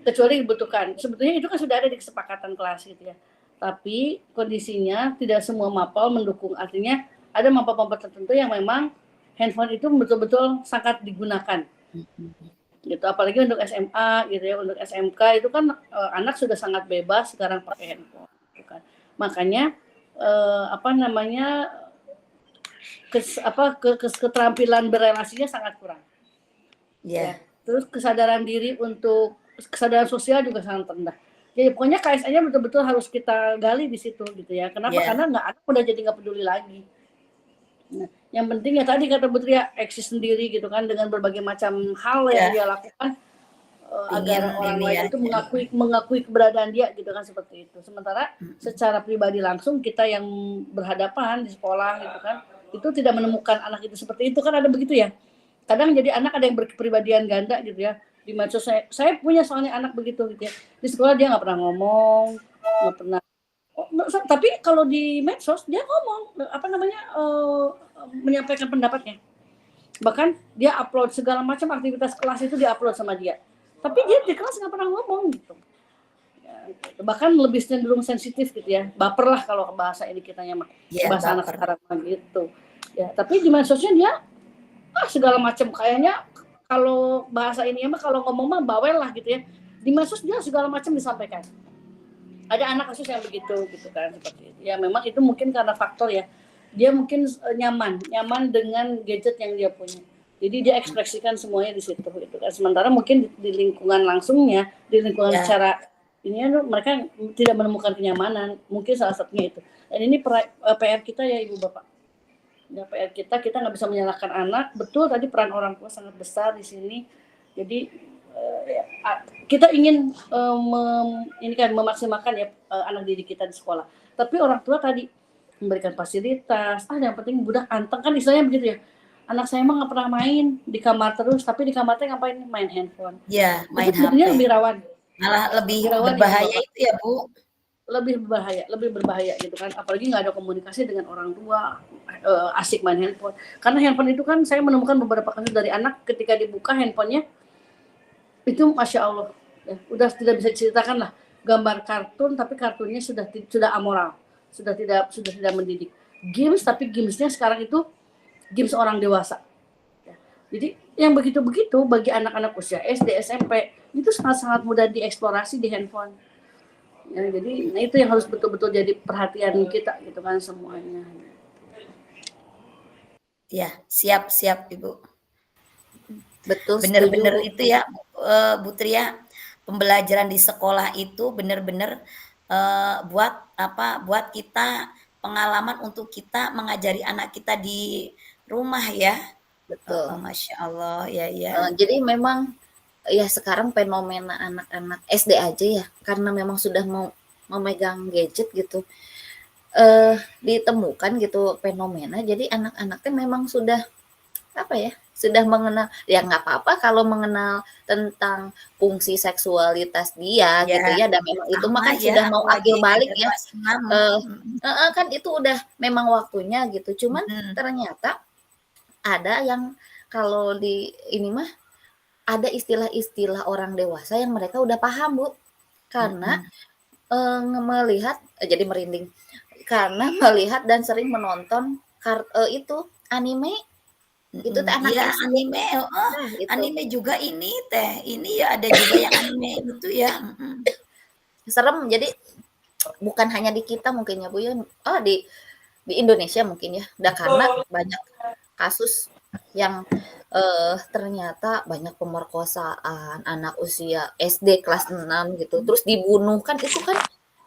kecuali dibutuhkan. Sebetulnya itu kan sudah ada di kesepakatan kelas gitu ya. Tapi kondisinya tidak semua mapel mendukung. Artinya ada mapel-mapel tertentu yang memang handphone itu betul-betul sangat digunakan. Gitu. Apalagi untuk SMA gitu ya, untuk SMK itu kan anak sudah sangat bebas sekarang pakai handphone. Gitu kan. Makanya apa namanya keterampilan berelasinya sangat kurang. Ya. Iya, Terus kesadaran diri untuk kesadaran sosial juga sangat rendah. Jadi pokoknya KSN-nya betul-betul harus kita gali di situ gitu ya. Kenapa? iya, Karena anak udah jadi nggak peduli lagi. Nah, yang penting ya tadi kata Putri ya eksis sendiri gitu kan dengan berbagai macam hal yang iya. dia lakukan agar Ingin orang ini lain ya. itu mengakui keberadaan dia gitu kan seperti itu. Sementara secara pribadi langsung kita yang berhadapan di sekolah gitu kan itu tidak menemukan anak itu seperti itu kan ada begitu ya. Kadang jadi anak ada yang berkepribadian ganda gitu ya di medsos saya punya soalnya anak begitu gitu ya di sekolah dia nggak pernah ngomong nggak pernah tapi kalau di medsos dia ngomong apa namanya menyampaikan pendapatnya bahkan dia upload segala macam aktivitas kelas itu dia upload sama dia tapi dia di kelas nggak pernah ngomong gitu ya, gitu. Bahkan lebih cenderung sensitif gitu ya baper lah kalau bahasa ini kitanya mah Iya, bahasa anak baper. sekarang gitu ya tapi di medsosnya dia segala macam kayaknya kalau bahasa ini mah kalau ngomong mah bawel lah gitu ya di medsos dia segala macam disampaikan ada anak kasus yang begitu gitu kan seperti itu ya memang itu mungkin karena faktor ya dia mungkin nyaman dengan gadget yang dia punya jadi dia ekspresikan semuanya di situ gitu kan sementara mungkin di lingkungan langsungnya di lingkungan Ya, secara ini mereka tidak menemukan kenyamanan mungkin salah satunya itu dan ini PR kita ya ibu bapak ya PR kita nggak bisa menyalahkan anak betul tadi peran orang tua sangat besar di sini jadi kita ingin ini kan memaksimalkan ya anak didik kita di sekolah tapi orang tua tadi memberikan fasilitas yang penting budak anteng kan istilahnya begitu ya anak saya mah nggak pernah main di kamar terus tapi di kamarnya ngapain main handphone ya itu main sebenarnya HP. lebih rawan Malah lebih ibu berbahaya bapak itu ya Bu. lebih berbahaya gitu kan apalagi nggak ada komunikasi dengan orang tua asik main handphone karena handphone itu kan saya menemukan beberapa kasus dari anak ketika dibuka handphonenya itu masya Allah Ya, udah tidak bisa diceritakan lah, gambar kartun tapi kartunnya sudah amoral, sudah tidak mendidik. Games tapi gamesnya sekarang itu games orang dewasa. Ya. Jadi yang begitu-begitu bagi anak-anak usia SD, SMP itu sangat-sangat mudah dieksplorasi di handphone. Ya, jadi nah itu yang harus betul-betul jadi perhatian kita gitu kan semuanya. Ya, siap Ibu. Betul, Bener-bener setuju. itu ya, Bu Tria, pembelajaran di sekolah itu bener-bener buat apa? Buat kita pengalaman untuk kita mengajari anak kita di rumah ya. Betul. Masya Allah, ya ya. Jadi memang ya sekarang fenomena anak-anak SD aja ya, karena memang sudah mau memegang gadget gitu, ditemukan gitu fenomena. Jadi anak-anaknya memang sudah apa ya, sudah mengenal, ya nggak apa-apa kalau mengenal tentang fungsi seksualitas dia Ya, gitu ya, dan memang itu mah sama kan ya, sudah mau apalagi akil balik ada ya. kelas 6. Kan itu udah memang waktunya gitu. Cuman Mm, ternyata ada yang kalau di ini mah ada istilah-istilah orang dewasa yang mereka udah paham, Bu. Karena mm. melihat jadi merinding. Karena melihat dan sering menonton itu anime itu teh anak Iya SD. anime, heeh, Nah, itu anime juga ini Teh, ini ya ada juga yang anime itu ya, serem. Jadi bukan hanya di kita mungkin ya, Bu, ya. Oh, di Indonesia mungkin ya. Dan karena banyak kasus yang ternyata banyak pemerkosaan anak usia SD kelas 6 gitu. Terus dibunuh kan itu kan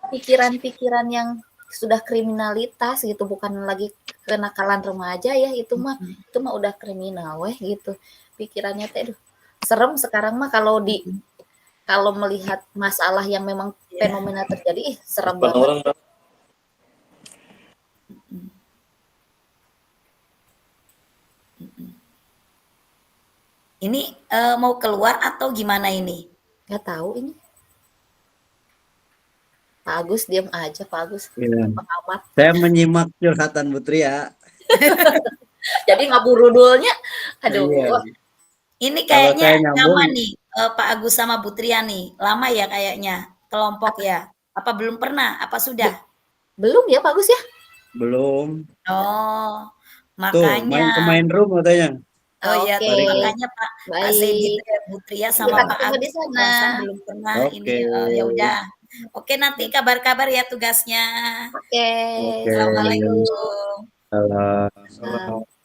pikiran-pikiran yang sudah kriminalitas gitu, bukan lagi kenakalan remaja ya, itu mah udah kriminal weh gitu. Pikirannya teh aduh, serem sekarang mah kalau melihat masalah yang memang iya, fenomena terjadi, serem banget. Ini, mau keluar atau gimana ini? Nggak tahu ini. Pak Agus diam aja, Pak Agus. Iya. Pengamat. Saya menyimak curhatan Bu Tria. Jadi ngaburudulnya, aduh. Iya. Ini Kalau kayaknya saya lama nyambung, nih, Pak Agus sama Bu Tria nih, lama ya kayaknya kelompok ya? Apa belum pernah? Apa sudah? Belum ya, Pak Agus ya? belum. Oh, Tuh, makanya main ke main room katanya. oh iya Oke, tuh, Tarik. makanya Pak Zedi baik. teh, Bu Tria sama Kita Pak ketemu di Agus tuh sana. barusan belum pernah ini, Oke. ya udah. Oke, nanti kabar-kabar ya tugasnya. Oke, Oke. assalamualaikum. Assalamualaikum. Salam. Salam.